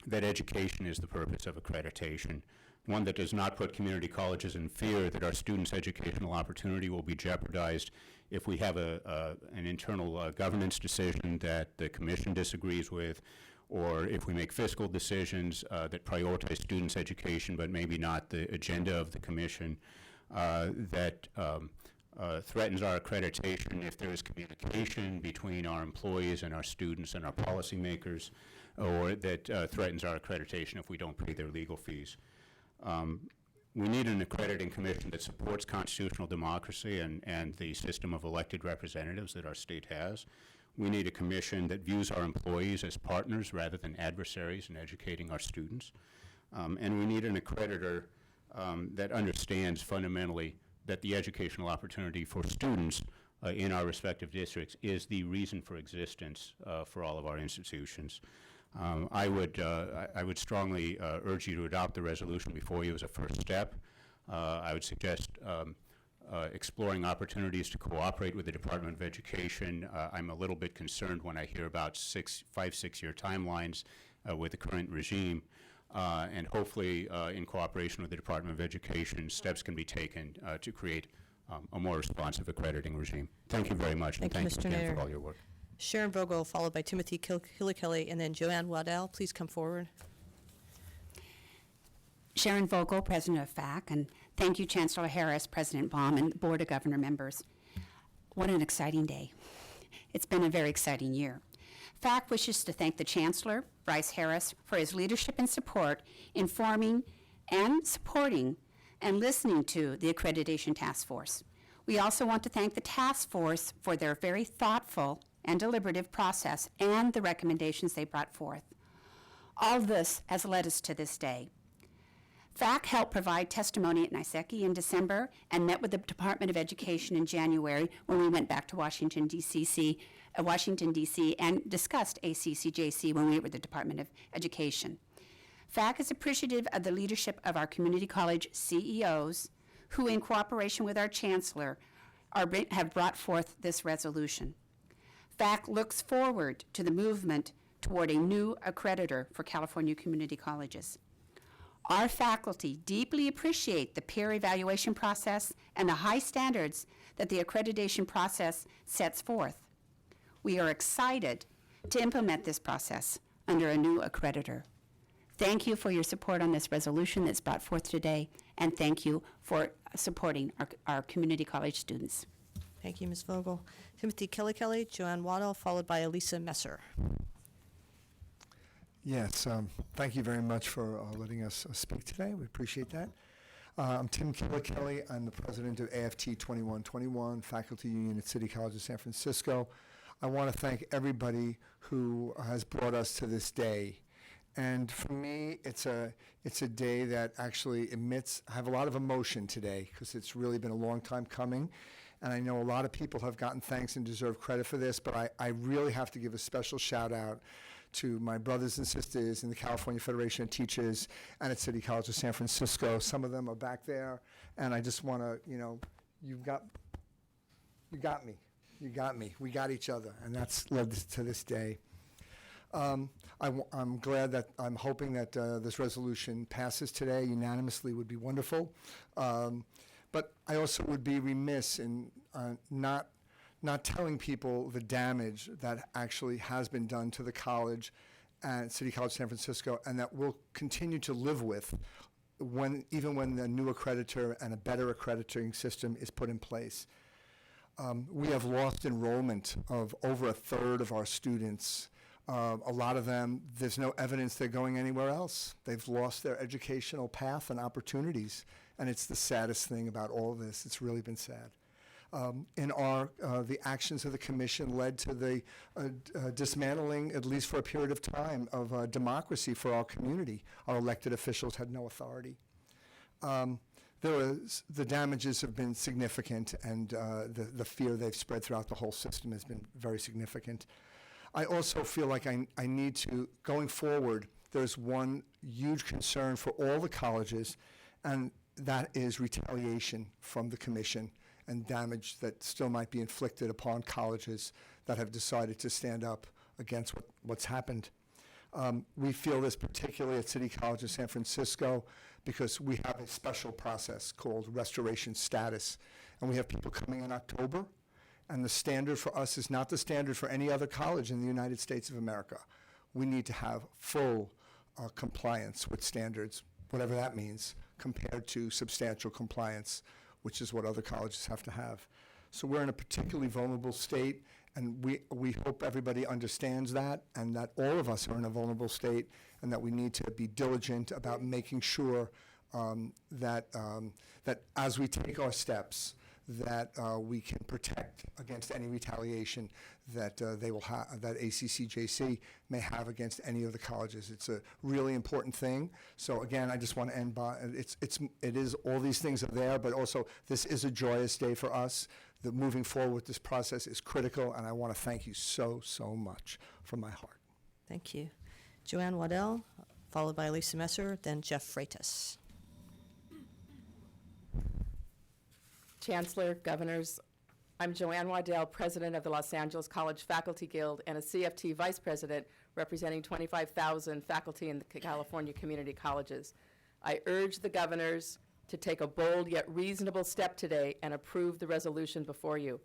that education is the purpose of accreditation. One that does not put community colleges in fear that our students' educational opportunity will be jeopardized if we have an internal governance decision that the commission disagrees with, or if we make fiscal decisions that prioritize students' education but maybe not the agenda of the commission, that threatens our accreditation if there is communication between our employees and our students and our policymakers, or that threatens our accreditation if we don't pay their legal fees. We need an accrediting commission that supports constitutional democracy and the system of elected representatives that our state has. We need a commission that views our employees as partners rather than adversaries in educating our students. And we need an accreditor that understands fundamentally that the educational opportunity for students in our respective districts is the reason for existence for all of our institutions. I would strongly urge you to adopt the resolution before you as a first step. I would suggest exploring opportunities to cooperate with the Department of Education. I'm a little bit concerned when I hear about 5-6 year timelines with the current regime. And hopefully, in cooperation with the Department of Education, steps can be taken to create a more responsive accrediting regime. Thank you very much, and thank you again for all your work. Sharon Vogel, followed by Timothy Killikelly, and then Joanne Waddell. Please come forward. Sharon Vogel, President of FAC, and thank you, Chancellor Harris, President Baum, and the Board of Governor members. What an exciting day. It's been a very exciting year. FAC wishes to thank the Chancellor, Bryce Harris, for his leadership and support in forming and supporting and listening to the Accreditation Task Force. We also want to thank the task force for their very thoughtful and deliberative process and the recommendations they brought forth. All this has led us to this day. FAC helped provide testimony at NYSECI in December and met with the Department of Education in January when we went back to Washington, D.C., and discussed ACCJC when we were with the Department of Education. FAC is appreciative of the leadership of our community college CEOs who, in cooperation with our Chancellor, have brought forth this resolution. FAC looks forward to the movement toward a new accreditor for California community colleges. Our faculty deeply appreciate the peer evaluation process and the high standards that the accreditation process sets forth. We are excited to implement this process under a new accreditor. Thank you for your support on this resolution that's brought forth today, and thank you for supporting our community college students. Thank you, Ms. Vogel. Timothy Killikelly, Joanne Waddell, followed by Elisa Messer. Yes, thank you very much for letting us speak today. We appreciate that. I'm Tim Killikelly. I'm the president of AFT 2121, Faculty Union at City College of San Francisco. I want to thank everybody who has brought us to this day. And for me, it's a day that actually I have a lot of emotion today because it's really been a long time coming. And I know a lot of people have gotten thanks and deserve credit for this, but I really have to give a special shout out to my brothers and sisters in the California Federation of Teachers and at City College of San Francisco. Some of them are back there, and I just want to, you got me. You got me. We got each other, and that's led to this day. I'm hoping that this resolution passes today unanimously. Would be wonderful. But I also would be remiss in not telling people the damage that actually has been done to the college and City College San Francisco, and that we'll continue to live with even when the new accreditor and a better accrediting system is put in place. We have lost enrollment of over a third of our students. A lot of them, there's no evidence they're going anywhere else. They've lost their educational path and opportunities, and it's the saddest thing about all of this. It's really been sad. The actions of the commission led to the dismantling, at least for a period of time, of democracy for our community. Our elected officials had no authority. The damages have been significant, and the fear they've spread throughout the whole system has been very significant. I also feel like I need to, going forward, there's one huge concern for all the colleges, and that is retaliation from the commission and damage that still might be inflicted upon colleges that have decided to stand up against what's happened. We feel this particularly at City College of San Francisco because we have a special process called restoration status, and we have people coming in October, and the standard for us is not the standard for any other college in the United States of America. We need to have full compliance with standards, whatever that means, compared to substantial compliance, which is what other colleges have to have. So we're in a particularly vulnerable state, and we hope everybody understands that, and that all of us are in a vulnerable state, and that we need to be diligent about making sure that as we take our steps, that we can protect against any retaliation that they will have, that ACCJC may have against any of the colleges. It's a really important thing. So again, I just want to end by it is all these things are there, but also this is a joyous day for us. The moving forward with this process is critical, and I want to thank you so much from my heart. Thank you. Joanne Waddell, followed by Lisa Messer, then Jeff Freitas. Chancellor, Governors, I'm Joanne Waddell, President of the Los Angeles College Faculty Guild and a CFT Vice President representing 25,000 faculty in the California community colleges. I urge the governors to take a bold yet reasonable step today and approve the resolution before you.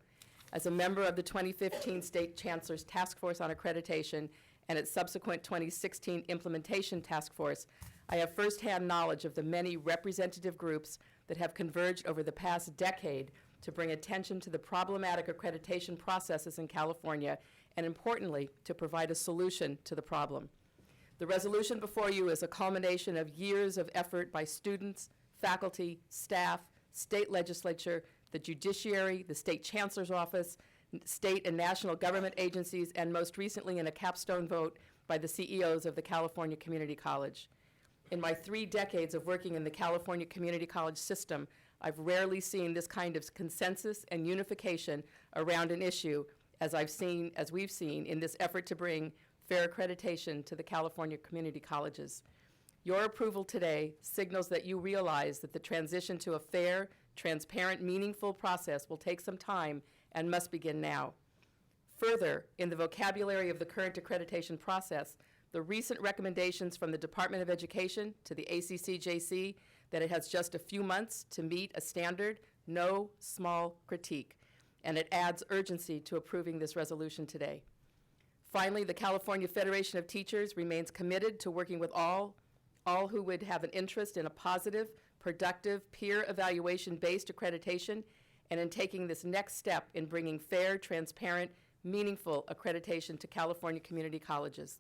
As a member of the 2015 State Chancellor's Task Force on Accreditation and its subsequent 2016 Implementation Task Force, I have firsthand knowledge of the many representative groups that have converged over the past decade to bring attention to the problematic accreditation processes in California, and importantly, to provide a solution to the problem. The resolution before you is a culmination of years of effort by students, faculty, staff, state legislature, the judiciary, the state chancellor's office, state and national government agencies, and most recently in a capstone vote by the CEOs of the California Community College. In my 3 decades of working in the California Community College system, I've rarely seen this kind of consensus and unification around an issue as we've seen in this effort to bring fair accreditation to the California community colleges. Your approval today signals that you realize that the transition to a fair, transparent, meaningful process will take some time and must begin now. Further, in the vocabulary of the current accreditation process, the recent recommendations from the Department of Education to the ACCJC that it has just a few months to meet a standard, no small critique, and it adds urgency to approving this resolution today. Finally, the California Federation of Teachers remains committed to working with all who would have an interest in a positive, productive, peer evaluation-based accreditation, and in taking this next step in bringing fair, transparent, meaningful accreditation to California community colleges.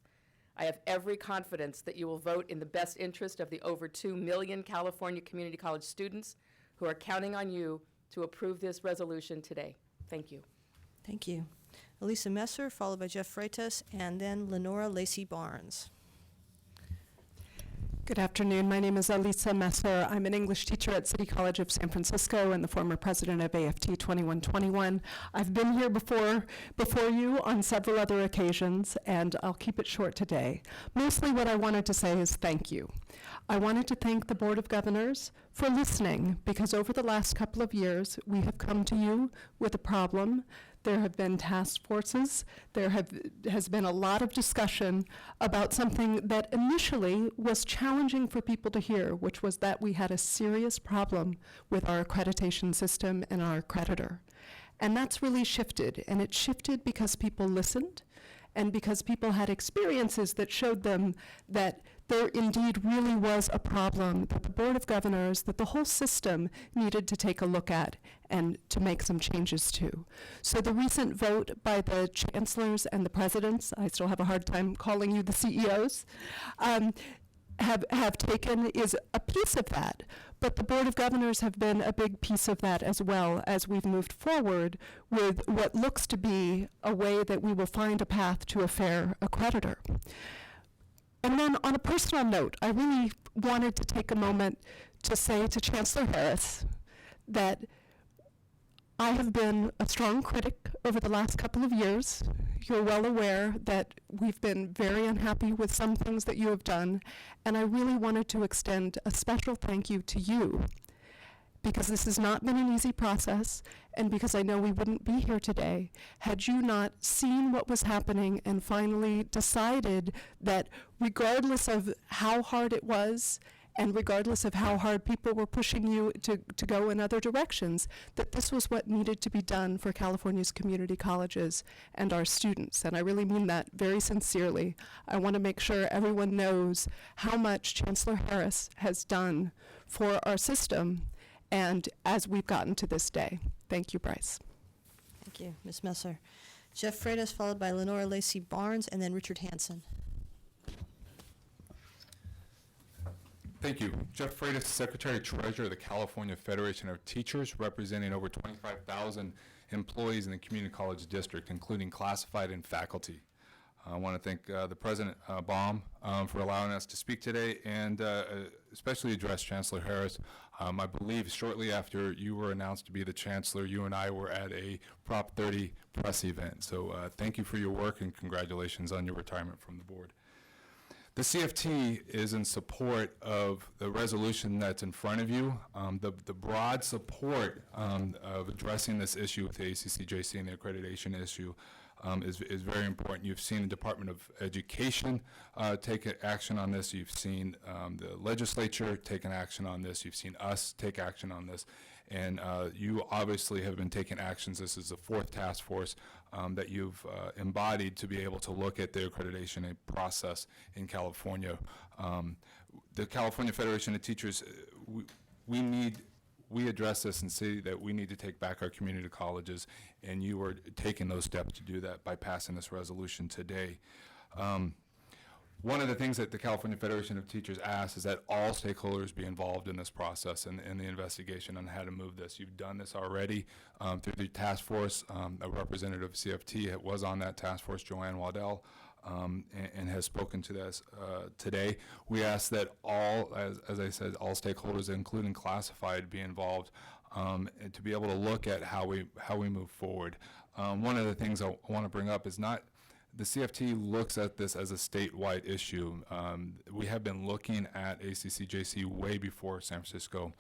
I have every confidence that you will vote in the best interest of the over 2 million California community college students who are counting on you to approve this resolution today. Thank you. Thank you. Elisa Messer, followed by Jeff Freitas, and then Lenora Lacey Barnes. Good afternoon. My name is Elisa Messer. I'm an English teacher at City College of San Francisco and the former president of AFT 2121. I've been here before you on several other occasions, and I'll keep it short today. Mostly what I wanted to say is thank you. I wanted to thank the Board of Governors for listening, because over the last couple of years, we have come to you with a problem. There have been task forces. There has been a lot of discussion about something that initially was challenging for people to hear, which was that we had a serious problem with our accreditation system and our accreditor. And that's really shifted, and it shifted because people listened and because people had experiences that showed them that there indeed really was a problem that the Board of Governors, that the whole system needed to take a look at and to make some changes to. So the recent vote by the chancellors and the presidents, I still have a hard time calling you the CEOs, have taken is a piece of that. But the Board of Governors have been a big piece of that as well, as we've moved forward with what looks to be a way that we will find a path to a fair accreditor. And then on a personal note, I really wanted to take a moment to say to Chancellor Harris that I have been a strong critic over the last couple of years. You're well aware that we've been very unhappy with some things that you have done, and I really wanted to extend a special thank you to you, because this has not been an easy process, and because I know we wouldn't be here today had you not seen what was happening and finally decided that regardless of how hard it was, and regardless of how hard people were pushing you to go in other directions, that this was what needed to be done for California's community colleges and our students. And I really mean that very sincerely. I want to make sure everyone knows how much Chancellor Harris has done for our system and as we've gotten to this day. Thank you, Bryce. Thank you, Ms. Messer. Jeff Freitas, followed by Lenora Lacey Barnes, and then Richard Hansen. Thank you. Jeff Freitas, Secretary-Treasurer of the California Federation of Teachers, representing over 25,000 employees in the community college district, including classified and faculty. I want to thank the President Baum for allowing us to speak today, and especially address Chancellor Harris. I believe shortly after you were announced to be the Chancellor, you and I were at a Prop 30 press event. So thank you for your work, and congratulations on your retirement from the board. The CFT is in support of the resolution that's in front of you. The broad support of addressing this issue with the ACCJC and the accreditation issue is very important. You've seen the Department of Education take action on this. You've seen the legislature take an action on this. You've seen us take action on this. And you obviously have been taking actions. This is the fourth task force that you've embodied to be able to look at the accreditation process in California. The California Federation of Teachers, we address this and say that we need to take back our community colleges, and you are taking those steps to do that by passing this resolution today. One of the things that the California Federation of Teachers asks is that all stakeholders be involved in this process and in the investigation on how to move this. You've done this already through the task force. A representative of CFT was on that task force, Joanne Waddell, and has spoken to this today. We ask that all, as I said, all stakeholders, including classified, be involved and to be able to look at how we move forward. One of the things I want to bring up is not the CFT looks at this as a statewide issue. We have been looking at ACCJC way before San Francisco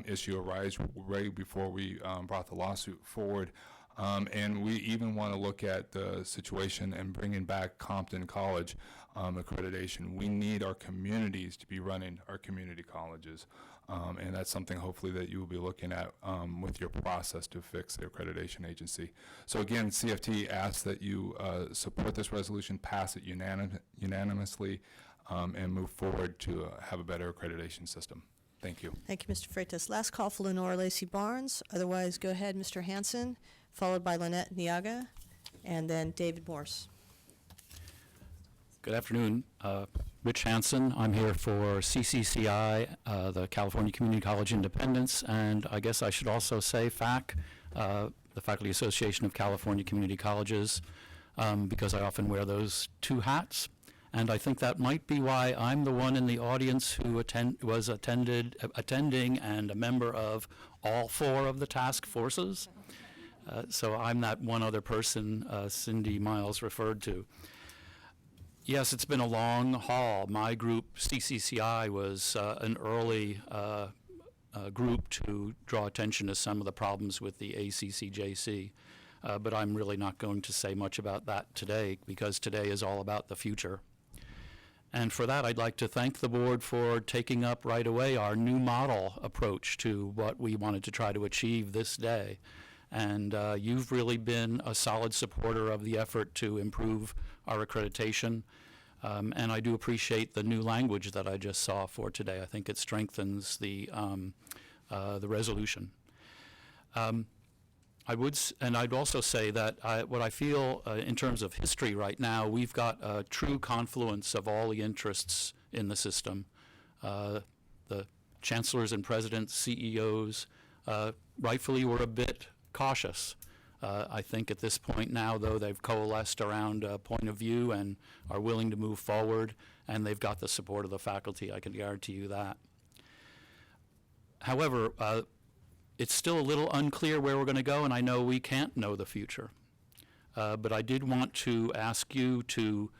issue arose, way before we brought the lawsuit forward. And we even want to look at the situation and bringing back Compton College accreditation. We need our communities to be running our community colleges. And that's something hopefully that you will be looking at with your process to fix the accreditation agency. So again, CFT asks that you support this resolution, pass it unanimously, and move forward to have a better accreditation system. Thank you. Thank you, Mr. Freitas. Last call for Lenora Lacey Barnes. Otherwise, go ahead, Mr. Hansen, followed by Lynette Niaga, and then David Morse. Good afternoon. Rich Hansen. I'm here for CCCI, the California Community College Independence, and I guess I should also say FAC, the Faculty Association of California Community Colleges, because I often wear those two hats. And I think that might be why I'm the one in the audience who was attending and a member of all four of the task forces. So I'm that one other person Cindy Miles referred to. Yes, it's been a long haul. My group, CCCI, was an early group to draw attention to some of the problems with the ACCJC. But I'm really not going to say much about that today, because today is all about the future. And for that, I'd like to thank the board for taking up right away our new model approach to what we wanted to try to achieve this day. And you've really been a solid supporter of the effort to improve our accreditation. And I do appreciate the new language that I just saw for today. I think it strengthens the resolution. I'd also say that what I feel in terms of history right now, we've got a true confluence of all the interests in the system. The chancellors and presidents, CEOs, rightfully were a bit cautious. I think at this point now, though, they've coalesced around a point of view and are willing to move forward, and they've got the support of the faculty, I can guarantee you that. However, it's still a little unclear where we're going to go, and I know we can't know the future. But I did want to ask you to,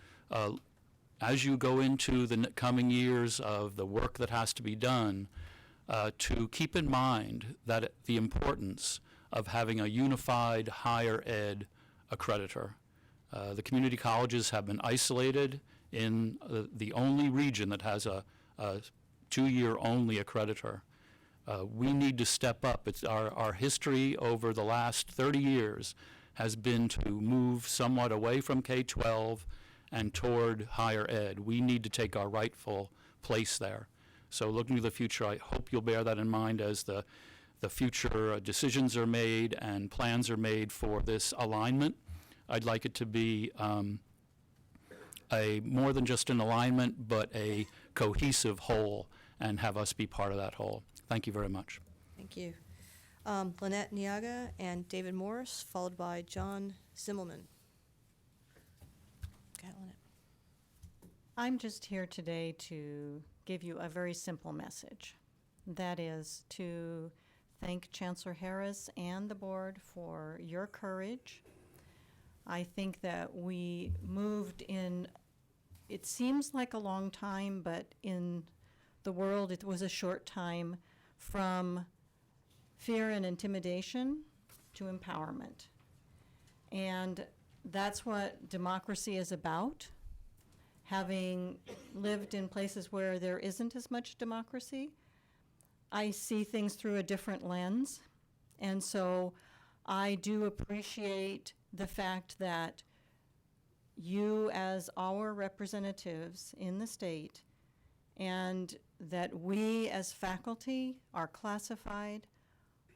as you go into the coming years of the work that has to be done, to keep in mind that the importance of having a unified higher ed accreditor. The community colleges have been isolated in the only region that has a 2-year only accreditor. We need to step up. It's our history over the last 30 years has been to move somewhat away from K-12 and toward higher ed. We need to take our rightful place there. So looking to the future, I hope you'll bear that in mind as the future decisions are made and plans are made for this alignment. I'd like it to be a more than just an alignment, but a cohesive whole, and have us be part of that whole. Thank you very much. Thank you. Lynette Niaga and David Morris, followed by John Zimmelman. Go ahead, Lynette. I'm just here today to give you a very simple message. That is to thank Chancellor Harris and the board for your courage. I think that we moved in, it seems like a long time, but in the world it was a short time, from fear and intimidation to empowerment. And that's what democracy is about. Having lived in places where there isn't as much democracy, I see things through a different lens. And so I do appreciate the fact that you, as our representatives in the state, and that we as faculty are classified,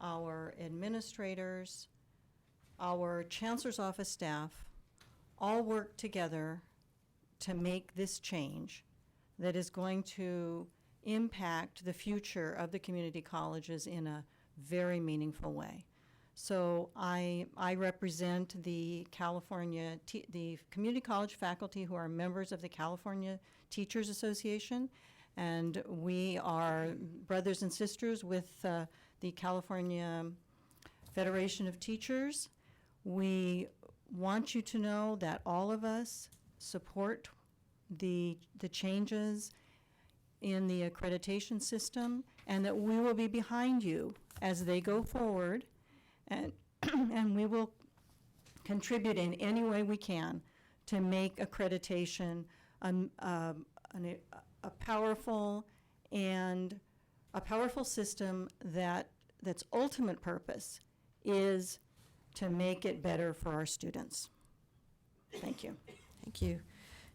our administrators, our chancellor's office staff, all work together to make this change that is going to impact the future of the community colleges in a very meaningful way. So I represent the the community college faculty who are members of the California Teachers Association, and we are brothers and sisters with the California Federation of Teachers. We want you to know that all of us support the changes in the accreditation system, and that we will be behind you as they go forward, and and we will contribute in any way we can to make accreditation a powerful system that's ultimate purpose is to make it better for our students. Thank you. Thank you.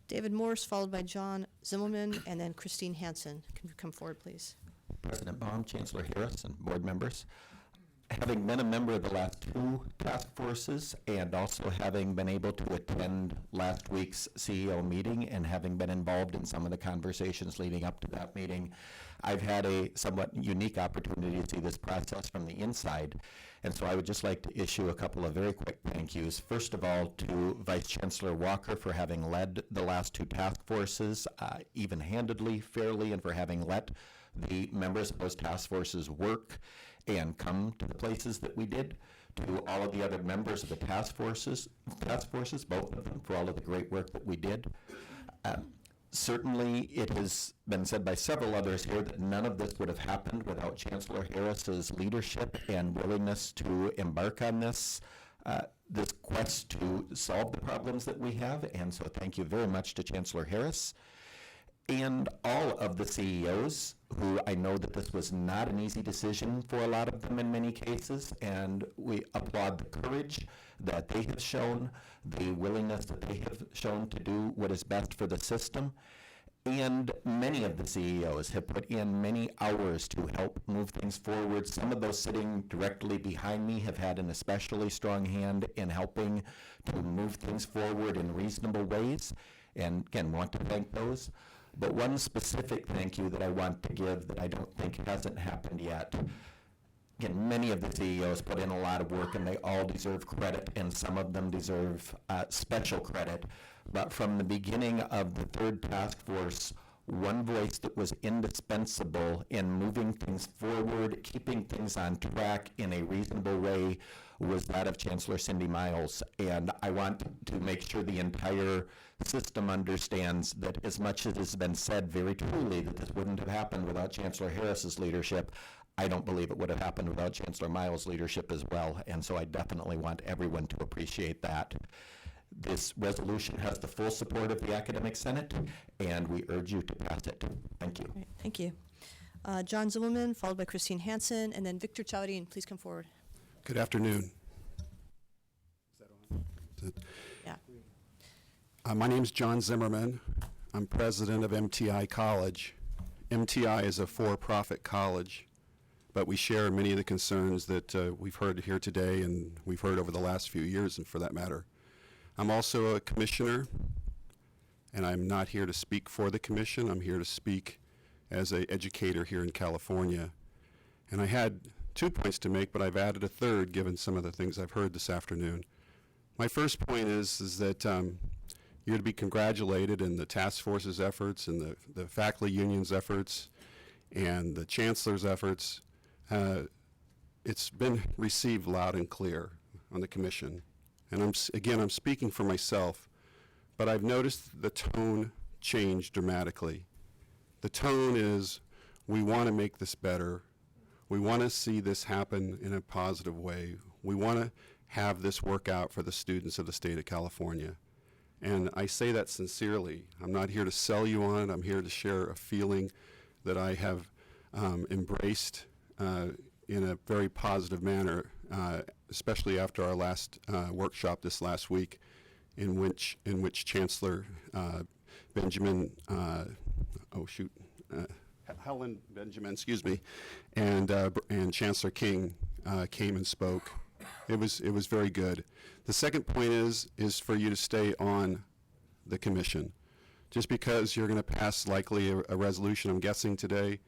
David Morris, followed by John Zimmelman, and then Christine Hansen. Can you come forward, please? President Baum, Chancellor Harris, and board members. Having been a member of the last 2 task forces, and also having been able to attend last week's CEO meeting, and having been involved in some of the conversations leading up to that meeting, I've had a somewhat unique opportunity to see this process from the inside. And so I would just like to issue a couple of very quick thank yous. First of all, to Vice Chancellor Walker for having led the last 2 task forces even-handedly, fairly, and for having let the members of those task forces work and come to the places that we did. To all of the other members of the task forces, both of them, for all of the great work that we did. Certainly, it has been said by several others here that none of this would have happened without Chancellor Harris's leadership and willingness to embark on this quest to solve the problems that we have. And so thank you very much to Chancellor Harris and all of the CEOs, who I know that this was not an easy decision for a lot of them in many cases, and we applaud the courage that they have shown, the willingness that they have shown to do what is best for the system. And many of the CEOs have put in many hours to help move things forward. Some of those sitting directly behind me have had an especially strong hand in helping to move things forward in reasonable ways, and again, want to thank those. But one specific thank you that I want to give that I don't think hasn't happened yet. Again, many of the CEOs put in a lot of work, and they all deserve credit, and some of them deserve special credit. But from the beginning of the 3rd task force, one voice that was indispensable in moving things forward, keeping things on track in a reasonable way, was that of Chancellor Cindy Miles. And I want to make sure the entire system understands that as much as has been said very truly that this wouldn't have happened without Chancellor Harris's leadership, I don't believe it would have happened without Chancellor Miles' leadership as well. And so I definitely want everyone to appreciate that. This resolution has the full support of the Academic Senate, and we urge you to pass it. Thank you. Great, thank you. John Zimmerman, followed by Christine Hansen, and then Victor Chavadin, please come forward. Good afternoon. Yeah. My name is John Zimmerman. I'm president of MTI College. MTI is a for-profit college, but we share many of the concerns that we've heard here today and we've heard over the last few years, and for that matter. I'm also a commissioner, and I'm not here to speak for the commission. I'm here to speak as an educator here in California. And I had 2 points to make, but I've added a third given some of the things I've heard this afternoon. My first point is that you're to be congratulated in the task force's efforts and the faculty union's efforts and the chancellor's efforts. It's been received loud and clear on the commission. And I'm speaking for myself, but I've noticed the tone change dramatically. The tone is, we want to make this better. We want to see this happen in a positive way. We want to have this work out for the students of the state of California. And I say that sincerely. I'm not here to sell you on it. I'm here to share a feeling that I have embraced in a very positive manner, especially after our last workshop this last week, in which Chancellor Benjamin, Helen Benjamin, excuse me, and Chancellor King came and spoke. It was very good. The second point is for you to stay on the commission. Just because you're going to pass likely a resolution, I'm guessing today,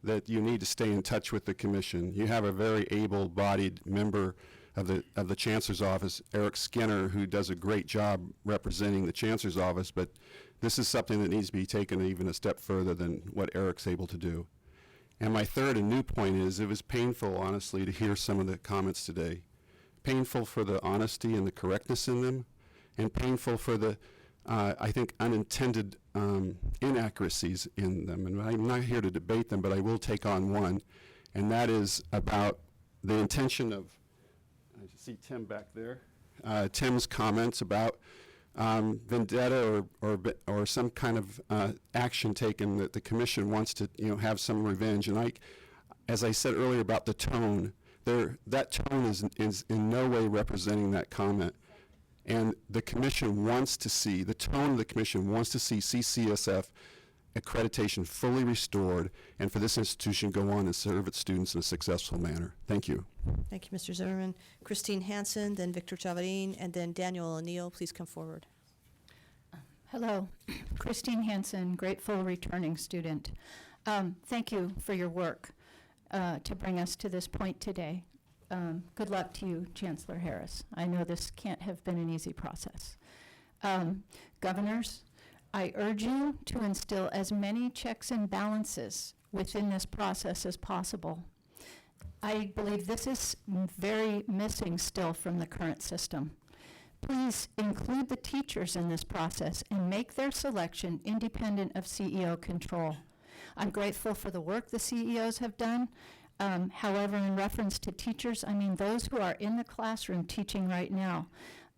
that you need to stay in touch with the commission. You have a very able-bodied member of the Chancellor's office, Eric Skinner, who does a great job representing the Chancellor's office, but this is something that needs to be taken even a step further than what Eric's able to do. And my third and new point is, it was painful, honestly, to hear some of the comments today. Painful for the honesty and the correctness in them, and painful for the, I think, unintended inaccuracies in them. And I'm not here to debate them, but I will take on one, and that is about the intention of, I see Tim back there, Tim's comments about vendetta or some kind of action taken that the commission wants to have some revenge. And as I said earlier about the tone, that tone is in no way representing that comment. And the commission wants to see, the tone of the commission wants to see CCSF accreditation fully restored, and for this institution to go on and serve its students in a successful manner. Thank you. Thank you, Mr. Zimmerman. Christine Hansen, then Victor Chavadin, and then Daniel O'Neill, please come forward. Hello, Christine Hansen, grateful returning student. Thank you for your work to bring us to this point today. Good luck to you, Chancellor Harris. I know this can't have been an easy process. Governors, I urge you to instill as many checks and balances within this process as possible. I believe this is very missing still from the current system. Please include the teachers in this process and make their selection independent of CEO control. I'm grateful for the work the CEOs have done. However, in reference to teachers, I mean those who are in the classroom teaching right now.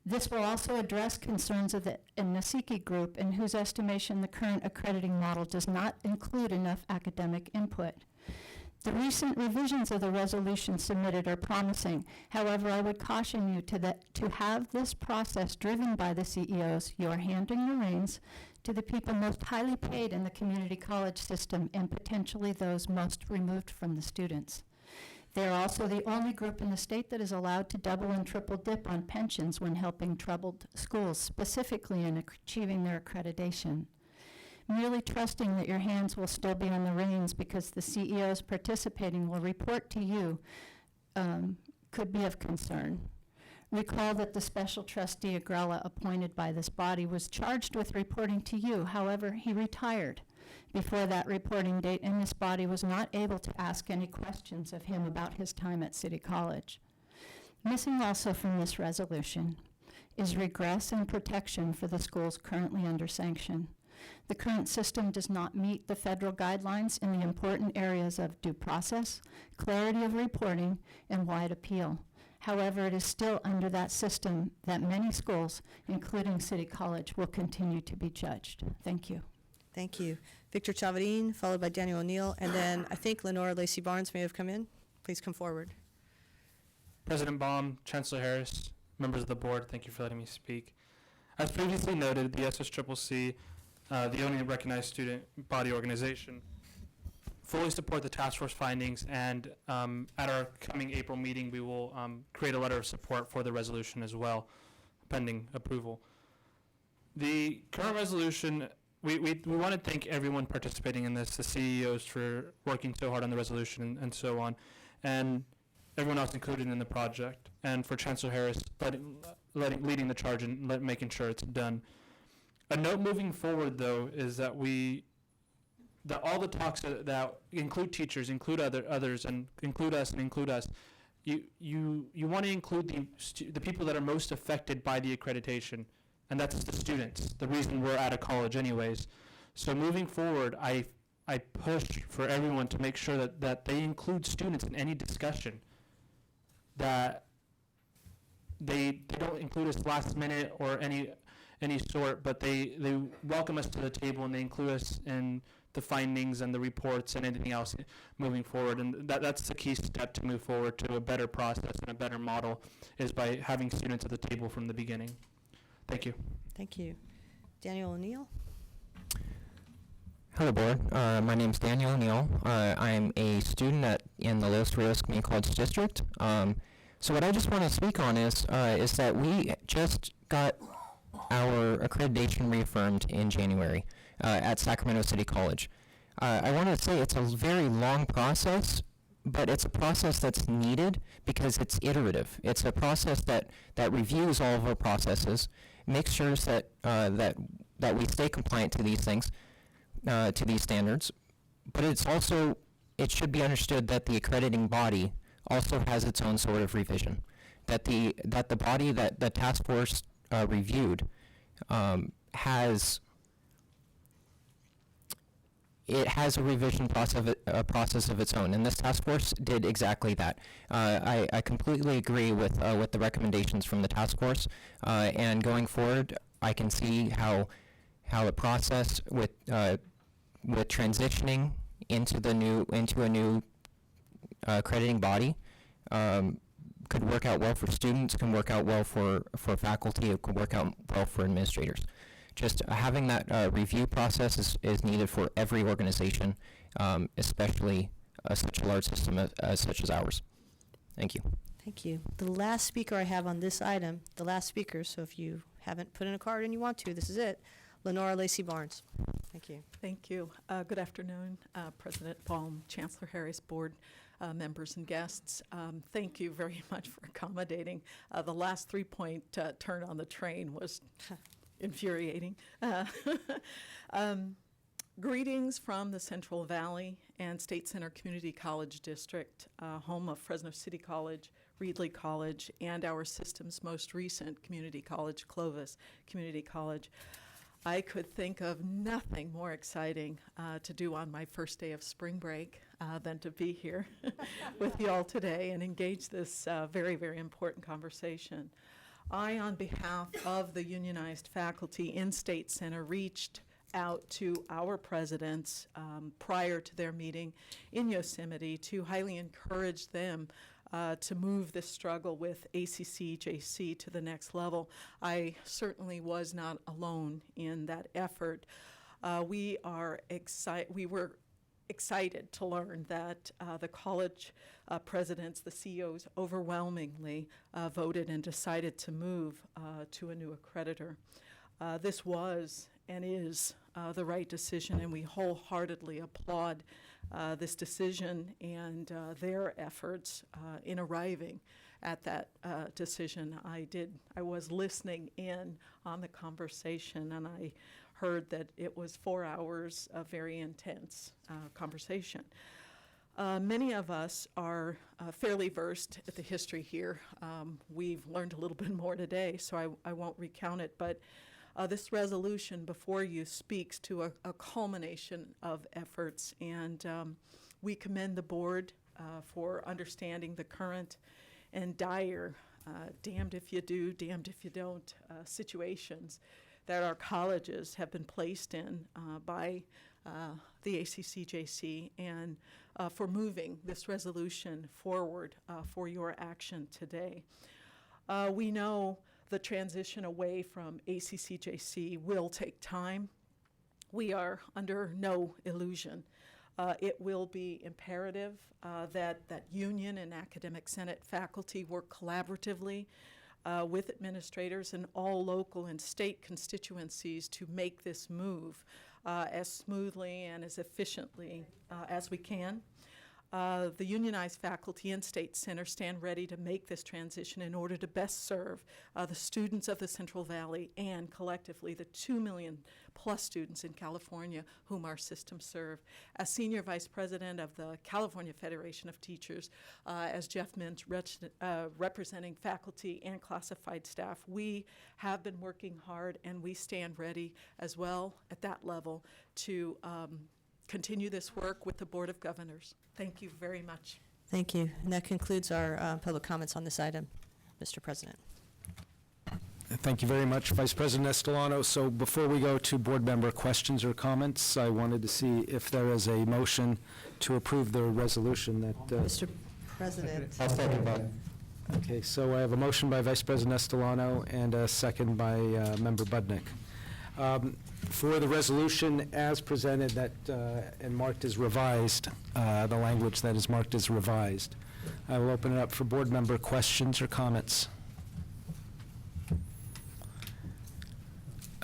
This will also address concerns of the Nasiki group, in whose estimation the current accrediting model does not include enough academic input. The recent revisions of the resolution submitted are promising. However, I would caution you to have this process driven by the CEOs. You are handing the reins to the people most highly paid in the community college system and potentially those most removed from the students. They are also the only group in the state that is allowed to double and triple dip on pensions when helping troubled schools, specifically in achieving their accreditation. Merely trusting that your hands will still be on the reins because the CEOs participating will report to you could be of concern. Recall that the special trustee Agrella appointed by this body was charged with reporting to you. However, he retired before that reporting date, and this body was not able to ask any questions of him about his time at City College. Missing also from this resolution is regress and protection for the schools currently under sanction. The current system does not meet the federal guidelines in the important areas of due process, clarity of reporting, and wide appeal. However, it is still under that system that many schools, including City College, will continue to be judged. Thank you. Thank you. Victor Chavadin, followed by Daniel O'Neill, and then I think Lenora Lacey Barnes may have come in. Please come forward. President Baum, Chancellor Harris, members of the board, thank you for letting me speak. As previously noted, the SSCCC, the only recognized student body organization, fully support the task force findings, and at our coming April meeting, we will create a letter of support for the resolution as well, pending approval. The current resolution, we want to thank everyone participating in this, the CEOs for working so hard on the resolution and so on, and everyone else included in the project, and for Chancellor Harris leading the charge and making sure it's done. A note moving forward, though, is that all the talks that include teachers, include others, and include us, you want to include the people that are most affected by the accreditation, and that's the students, the reason we're at a college anyways. So moving forward, I push for everyone to make sure that they include students in any discussion, that they don't include us last minute or any sort, but they welcome us to the table and they include us in the findings and the reports and anything else moving forward. And that's the key step to move forward to a better process and a better model, is by having students at the table from the beginning. Thank you. Thank you. Daniel O'Neill. Hello, board. My name is Daniel O'Neill. I'm a student in the Los Rios Community College District. So what I just want to speak on is that we just got our accreditation reaffirmed in January at Sacramento City College. I want to say it's a very long process, but it's a process that's needed because it's iterative. It's a process that reviews all of our processes, makes sure that we stay compliant to these things, to these standards, but it should be understood that the accrediting body also has its own sort of revision. That the body that the task force reviewed has a revision process of its own, and this task force did exactly that. I completely agree with the recommendations from the task force, and going forward, I can see how a process with transitioning into a new accrediting body could work out well for students, can work out well for faculty, it could work out well for administrators. Just having that review process is needed for every organization, especially such a large system such as ours. Thank you. Thank you. The last speaker I have on this item, so if you haven't put in a card and you want to, this is it. Lenora Lacey Barnes. Thank you. Thank you. Good afternoon, President Baum, Chancellor Harris, board members and guests. Thank you very much for accommodating. The last 3-point turn on the train was infuriating. Greetings from the Central Valley and State Center Community College District, home of Fresno City College, Reedley College, and our system's most recent community college, Clovis Community College. I could think of nothing more exciting to do on my first day of spring break than to be here with you all today and engage this very, very important conversation. I, on behalf of the unionized faculty in State Center, reached out to our presidents prior to their meeting in Yosemite to highly encourage them to move this struggle with ACCJC to the next level. I certainly was not alone in that effort. We were excited to learn that the college presidents, the CEOs, overwhelmingly voted and decided to move to a new accreditor. This was and is the right decision, and we wholeheartedly applaud this decision and their efforts in arriving at that decision. I was listening in on the conversation, and I heard that it was 4 hours of very intense conversation. Many of us are fairly versed at the history here. We've learned a little bit more today, so I won't recount it, but this resolution before you speaks to a culmination of efforts, and we commend the board for understanding the current and dire, damned if you do, damned if you don't, situations that our colleges have been placed in by the ACCJC, and for moving this resolution forward for your action today. We know the transition away from ACCJC will take time. We are under no illusion. It will be imperative that union and academic senate faculty work collaboratively with administrators in all local and state constituencies to make this move as smoothly and as efficiently as we can. The unionized faculty and state center stand ready to make this transition in order to best serve the students of the Central Valley and collectively the 2 million plus students in California whom our systems serve. As Senior Vice President of the California Federation of Teachers, as Jeff mentioned, representing faculty and classified staff, we have been working hard, and we stand ready as well at that level to continue this work with the Board of Governors. Thank you very much. Thank you. And that concludes our public comments on this item, Mr. President. Thank you very much, Vice President Estolano. So before we go to board member questions or comments, I wanted to see if there is a motion to approve the resolution that... Mr. President. I'll second that. Okay, so I have a motion by Vice President Estolano and a second by Member Budnick. For the resolution as presented that and marked as revised, the language that is marked as revised, I will open it up for board member questions or comments.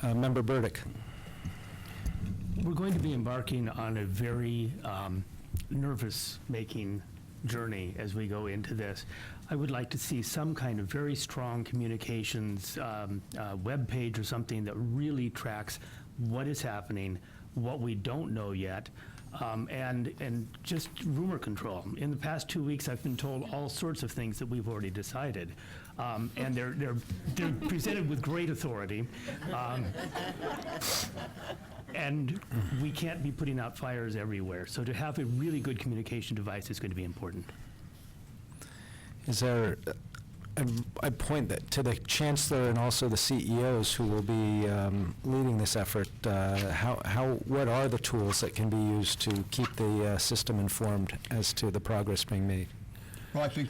Member Burdick. We're going to be embarking on a very nervous-making journey as we go into this. I would like to see some kind of very strong communications web page or something that really tracks what is happening, what we don't know yet, and just rumor control. In the past 2 weeks, I've been told all sorts of things that we've already decided, and they're presented with great authority. And we can't be putting out fires everywhere. So to have a really good communication device is going to be important. Is there, I point that to the Chancellor and also the CEOs who will be leading this effort, what are the tools that can be used to keep the system informed as to the progress being made? Well, I think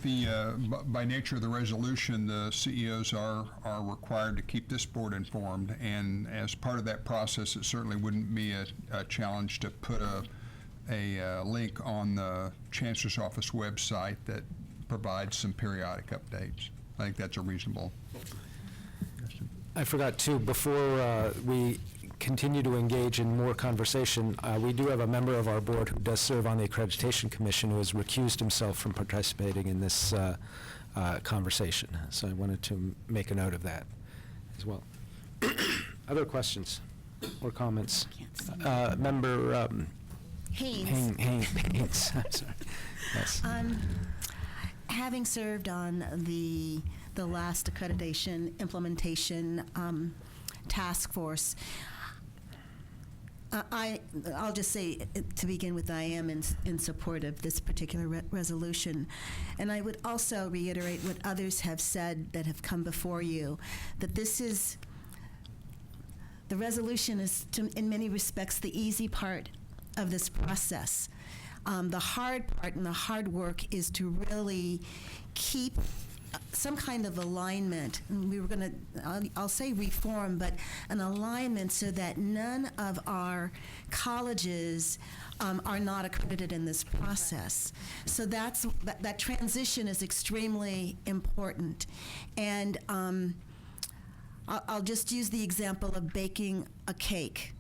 by nature of the resolution, the CEOs are required to keep this board informed, and as part of that process, it certainly wouldn't be a challenge to put a link on the Chancellor's Office website that provides some periodic updates. I think that's a reasonable. I forgot too, before we continue to engage in more conversation, we do have a member of our board who does serve on the Accreditation Commission who has recused himself from participating in this conversation. So I wanted to make a note of that as well. Other questions or comments? Member Haynes. Haynes. I'm sorry. Yes. Having served on the last accreditation implementation task force, I'll just say to begin with, I am in support of this particular resolution. And I would also reiterate what others have said that have come before you, that the resolution is, in many respects, the easy part of this process. The hard part and the hard work is to really keep some kind of alignment. And we were going to, I'll say reform, but an alignment so that none of our colleges are not accredited in this process. So that transition is extremely important. And I'll just use the example of baking a cake.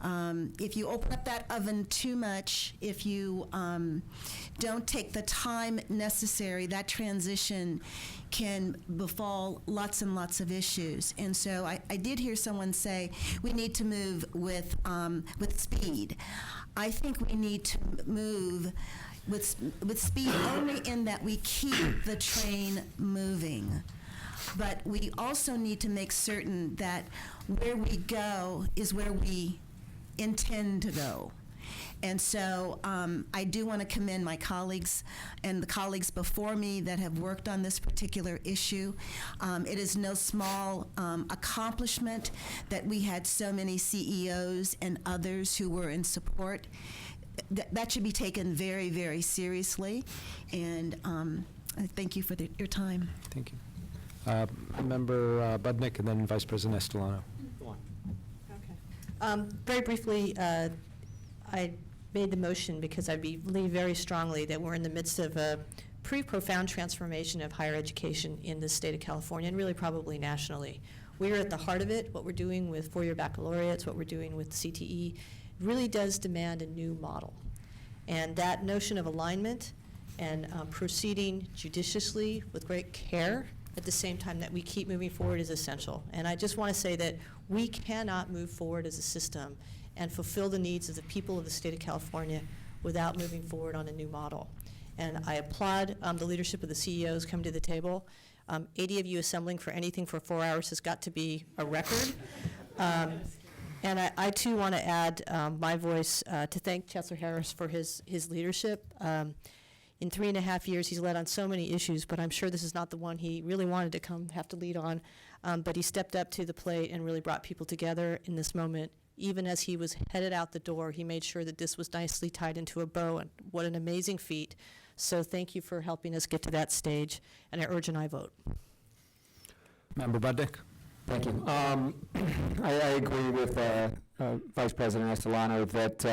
If you open up that oven too much, if you don't take the time necessary, that transition can befall lots and lots of issues. And so I did hear someone say we need to move with speed. I think we need to move with speed only in that we keep the train moving. But we also need to make certain that where we go is where we intend to go. And so I do want to commend my colleagues and the colleagues before me that have worked on this particular issue. It is no small accomplishment that we had so many CEOs and others who were in support. That should be taken very, very seriously. And I thank you for your time. Thank you. Member Budnick and then Vice President Estolano. Very briefly, I made the motion because I believe very strongly that we're in the midst of a pretty profound transformation of higher education in the state of California and really probably nationally. We're at the heart of it. What we're doing with four-year baccalaureates, what we're doing with CTE, really does demand a new model. And that notion of alignment and proceeding judiciously with great care at the same time that we keep moving forward is essential. And I just want to say that we cannot move forward as a system and fulfill the needs of the people of the state of California without moving forward on a new model. And I applaud the leadership of the CEOs coming to the table. 80 of you assembling for anything for 4 hours has got to be a record. And I too want to add my voice to thank Chancellor Harris for his leadership. In 3.5 years, he's led on so many issues, but I'm sure this is not the one he really wanted to have to lead on. But he stepped up to the plate and really brought people together in this moment. Even as he was headed out the door, he made sure that this was nicely tied into a bow, and what an amazing feat. So thank you for helping us get to that stage, and I urge an aye vote. Member Budnick. Thank you. I agree with Vice President Estolano that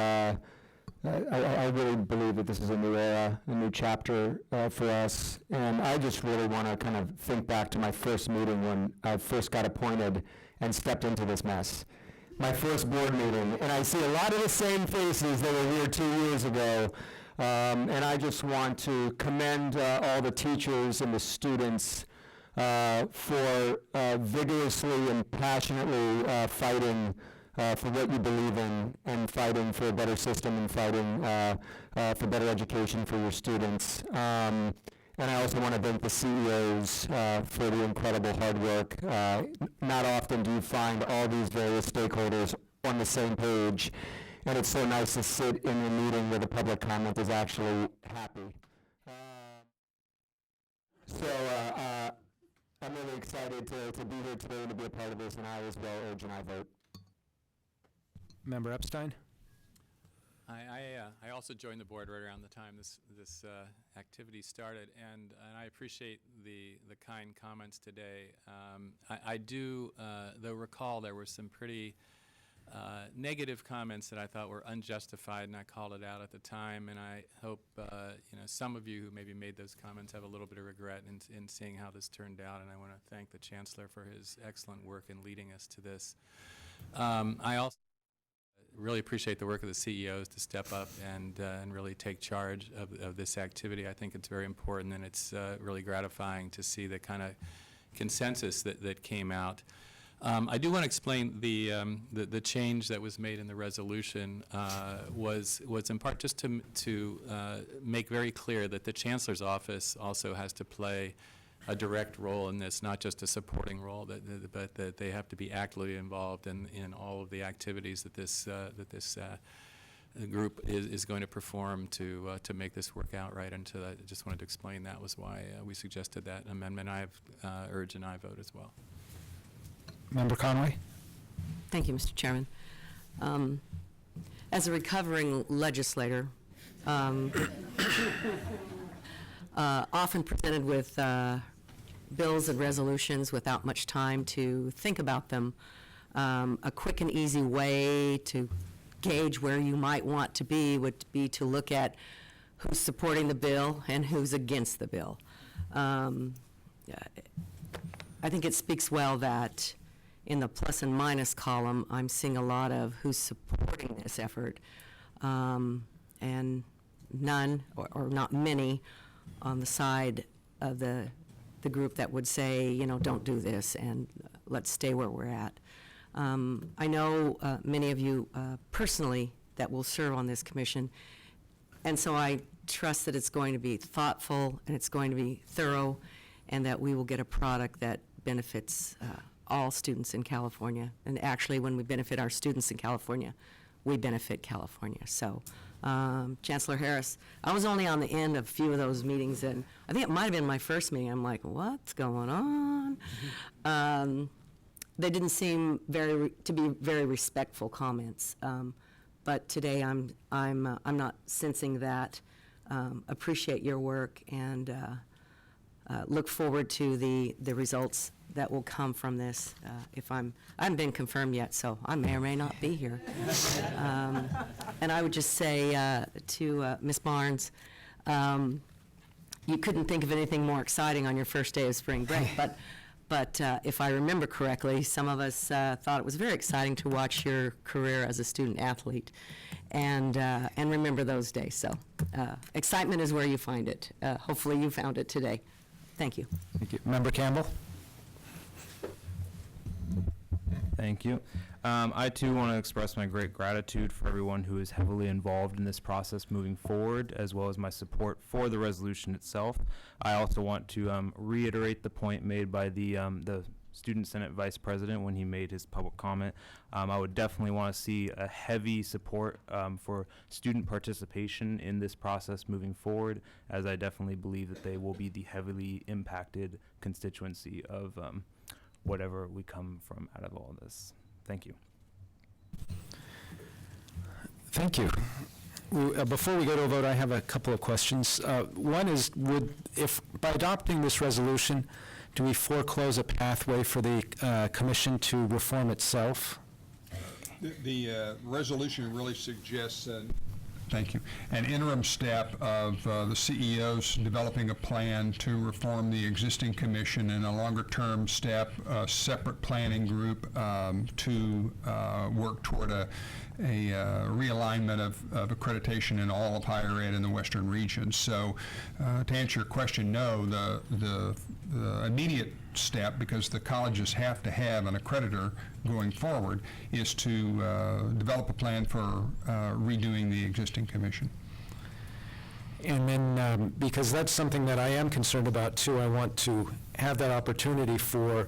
I really believe that this is a new era, a new chapter for us. And I just really want to kind of think back to my first meeting when I first got appointed and stepped into this mess. My first board meeting, and I see a lot of the same faces that were here 2 years ago. And I just want to commend all the teachers and the students for vigorously and passionately fighting for what you believe in, and fighting for a better system, and fighting for better education for your students. And I also want to thank the CEOs for the incredible hard work. Not often do you find all these various stakeholders on the same page, and it's so nice to sit in a meeting where the public comment is actually happy. So I'm really excited to be here today and to be a part of this, and I as well urge an aye vote. Member Epstein. I also joined the board right around the time this activity started, and I appreciate the kind comments today. I do, though, recall there were some pretty negative comments that I thought were unjustified, and I called it out at the time. And I hope some of you who maybe made those comments have a little bit of regret in seeing how this turned out. And I want to thank the Chancellor for his excellent work in leading us to this. I also really appreciate the work of the CEOs to step up and really take charge of this activity. I think it's very important, and it's really gratifying to see the kind of consensus that came out. I do want to explain the change that was made in the resolution was in part just to make very clear that the Chancellor's office also has to play a direct role in this, not just a supporting role, but that they have to be actively involved in all of the activities that this group is going to perform to make this work out right. And I just wanted to explain that was why we suggested that amendment. I have urged an aye vote as well. Member Conway. Thank you, Mr. Chairman. As a recovering legislator, often presented with bills and resolutions without much time to think about them, a quick and easy way to gauge where you might want to be would be to look at who's supporting the bill and who's against the bill. I think it speaks well that in the plus and minus column, I'm seeing a lot of who's supporting this effort, and none, or not many, on the side of the group that would say, you know, don't do this and let's stay where we're at. I know many of you personally that will serve on this commission, and so I trust that it's going to be thoughtful and it's going to be thorough, and that we will get a product that benefits all students in California. And actually, when we benefit our students in California, we benefit California. So, Chancellor Harris, I was only on the end of a few of those meetings, and I think it might have been my first meeting. I'm like, what's going on? They didn't seem to be very respectful comments, but today I'm not sensing that. Appreciate your work, and look forward to the results that will come from this. I haven't been confirmed yet, so I may or may not be here. And I would just say to Ms. Barnes, you couldn't think of anything more exciting on your first day of spring break, but if I remember correctly, some of us thought it was very exciting to watch your career as a student athlete, and remember those days. So excitement is where you find it. Hopefully you found it today. Thank you. Thank you. Member Campbell? Thank you. I too want to express my great gratitude for everyone who is heavily involved in this process moving forward, as well as my support for the resolution itself. I also want to reiterate the point made by the Student Senate Vice President when he made his public comment. I would definitely want to see a heavy support for student participation in this process moving forward, as I definitely believe that they will be the heavily impacted constituency of whatever we come from out of all this. Thank you. Thank you. Before we go to a vote, I have a couple of questions. One is, if by adopting this resolution, do we foreclose a pathway for the commission to reform itself? The resolution really suggests, thank you, an interim step of the CEOs developing a plan to reform the existing commission, and a longer-term step, a separate planning group to work toward a realignment of accreditation in all of higher ed in the Western region. So to answer your question, no, the immediate step, because the colleges have to have an accreditor going forward, is to develop a plan for redoing the existing commission. And then, because that's something that I am concerned about too, I want to have that opportunity for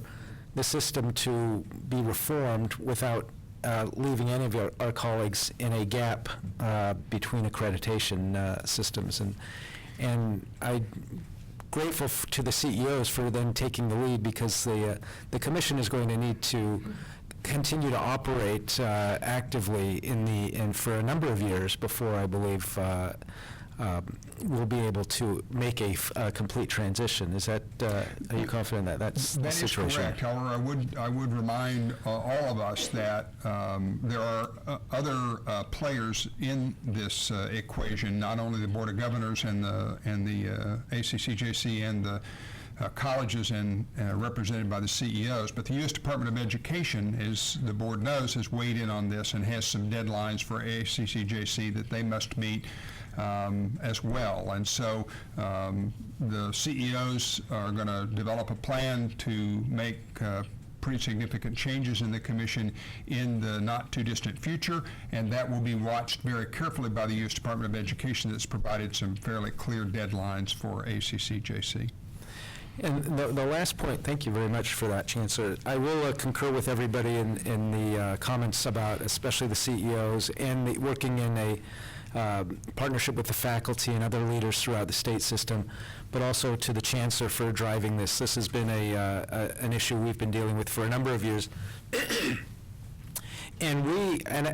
the system to be reformed without leaving any of our colleagues in a gap between accreditation systems. And I'm grateful to the CEOs for then taking the lead, because the commission is going to need to continue to operate actively and for a number of years before I believe we'll be able to make a complete transition. Is that, are you confident that that's the situation? That is correct. However, I would remind all of us that there are other players in this equation, not only the Board of Governors and the ACCJC and the colleges and represented by the CEOs, but the U.S. Department of Education, as the board knows, has weighed in on this and has some deadlines for ACCJC that they must meet as well. And so the CEOs are going to develop a plan to make pretty significant changes in the commission in the not too distant future, and that will be watched very carefully by the U.S. Department of Education that's provided some fairly clear deadlines for ACCJC. And the last point, thank you very much for that, Chancellor. I will concur with everybody in the comments about especially the CEOs and working in a partnership with the faculty and other leaders throughout the state system, but also to the Chancellor for driving this. This has been an issue we've been dealing with for a number of years. And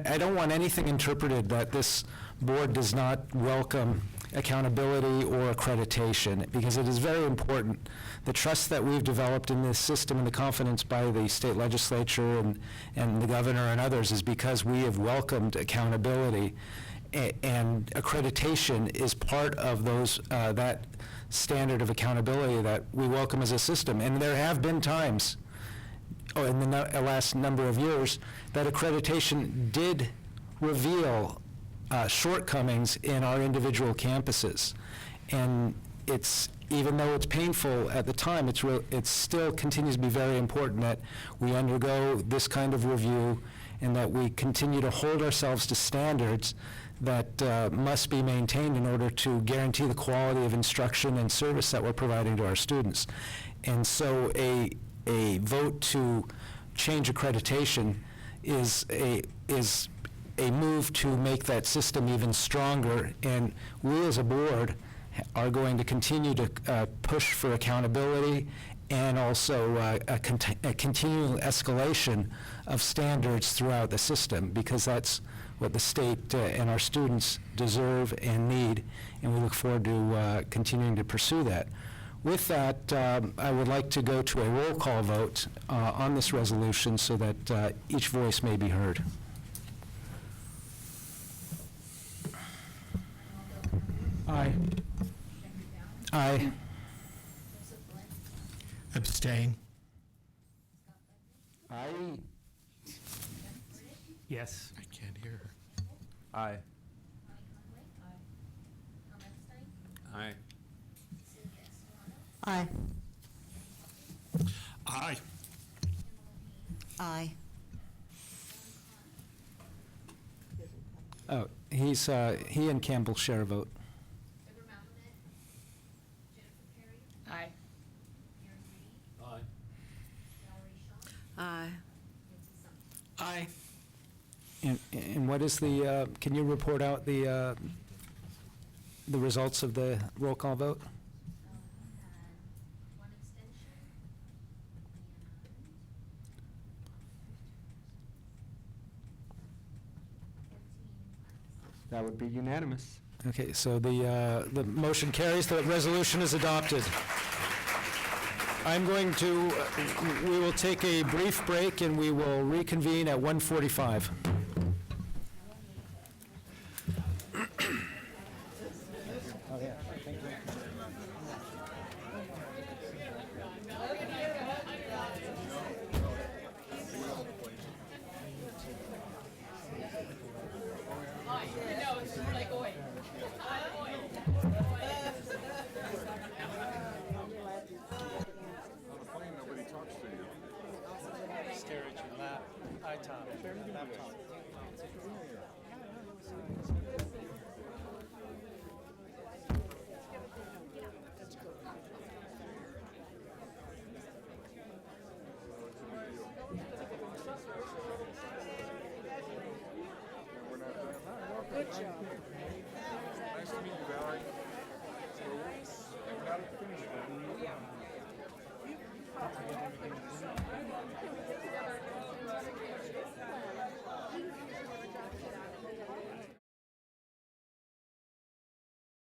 I don't want anything interpreted that this board does not welcome accountability or accreditation, because it is very important. The trust that we've developed in this system and the confidence by the state legislature and the governor and others is because we have welcomed accountability, and accreditation is part of those that standard of accountability that we welcome as a system. And there have been times in the last number of years, that accreditation did reveal shortcomings in our individual campuses. And even though it's painful at the time, it still continues to be very important that we undergo this kind of review and that we continue to hold ourselves to standards that must be maintained in order to guarantee the quality of instruction and service that we're providing to our students. And so a vote to change accreditation is a move to make that system even stronger, and we as a board are going to continue to push for accountability and also a continual escalation of standards throughout the system, because that's what the state and our students deserve and need, and we look forward to continuing to pursue that. With that, I would like to go to a roll call vote on this resolution so that each voice may be heard. Aye. Aye. Abstain. Aye. Yes. I can't hear her. Aye. Aye. Aye. Aye. Aye. Oh, he and Campbell share a vote. Aye. Aye. Aye. And what is the, can you report out the results of the roll call vote? That would be unanimous. Okay, so the motion carries, the resolution is adopted. We will take a brief break and we will reconvene at 1:45. Stare at your laptop. Good job. Nice to meet you, Valerie. So, we're not at the finish line. Yeah.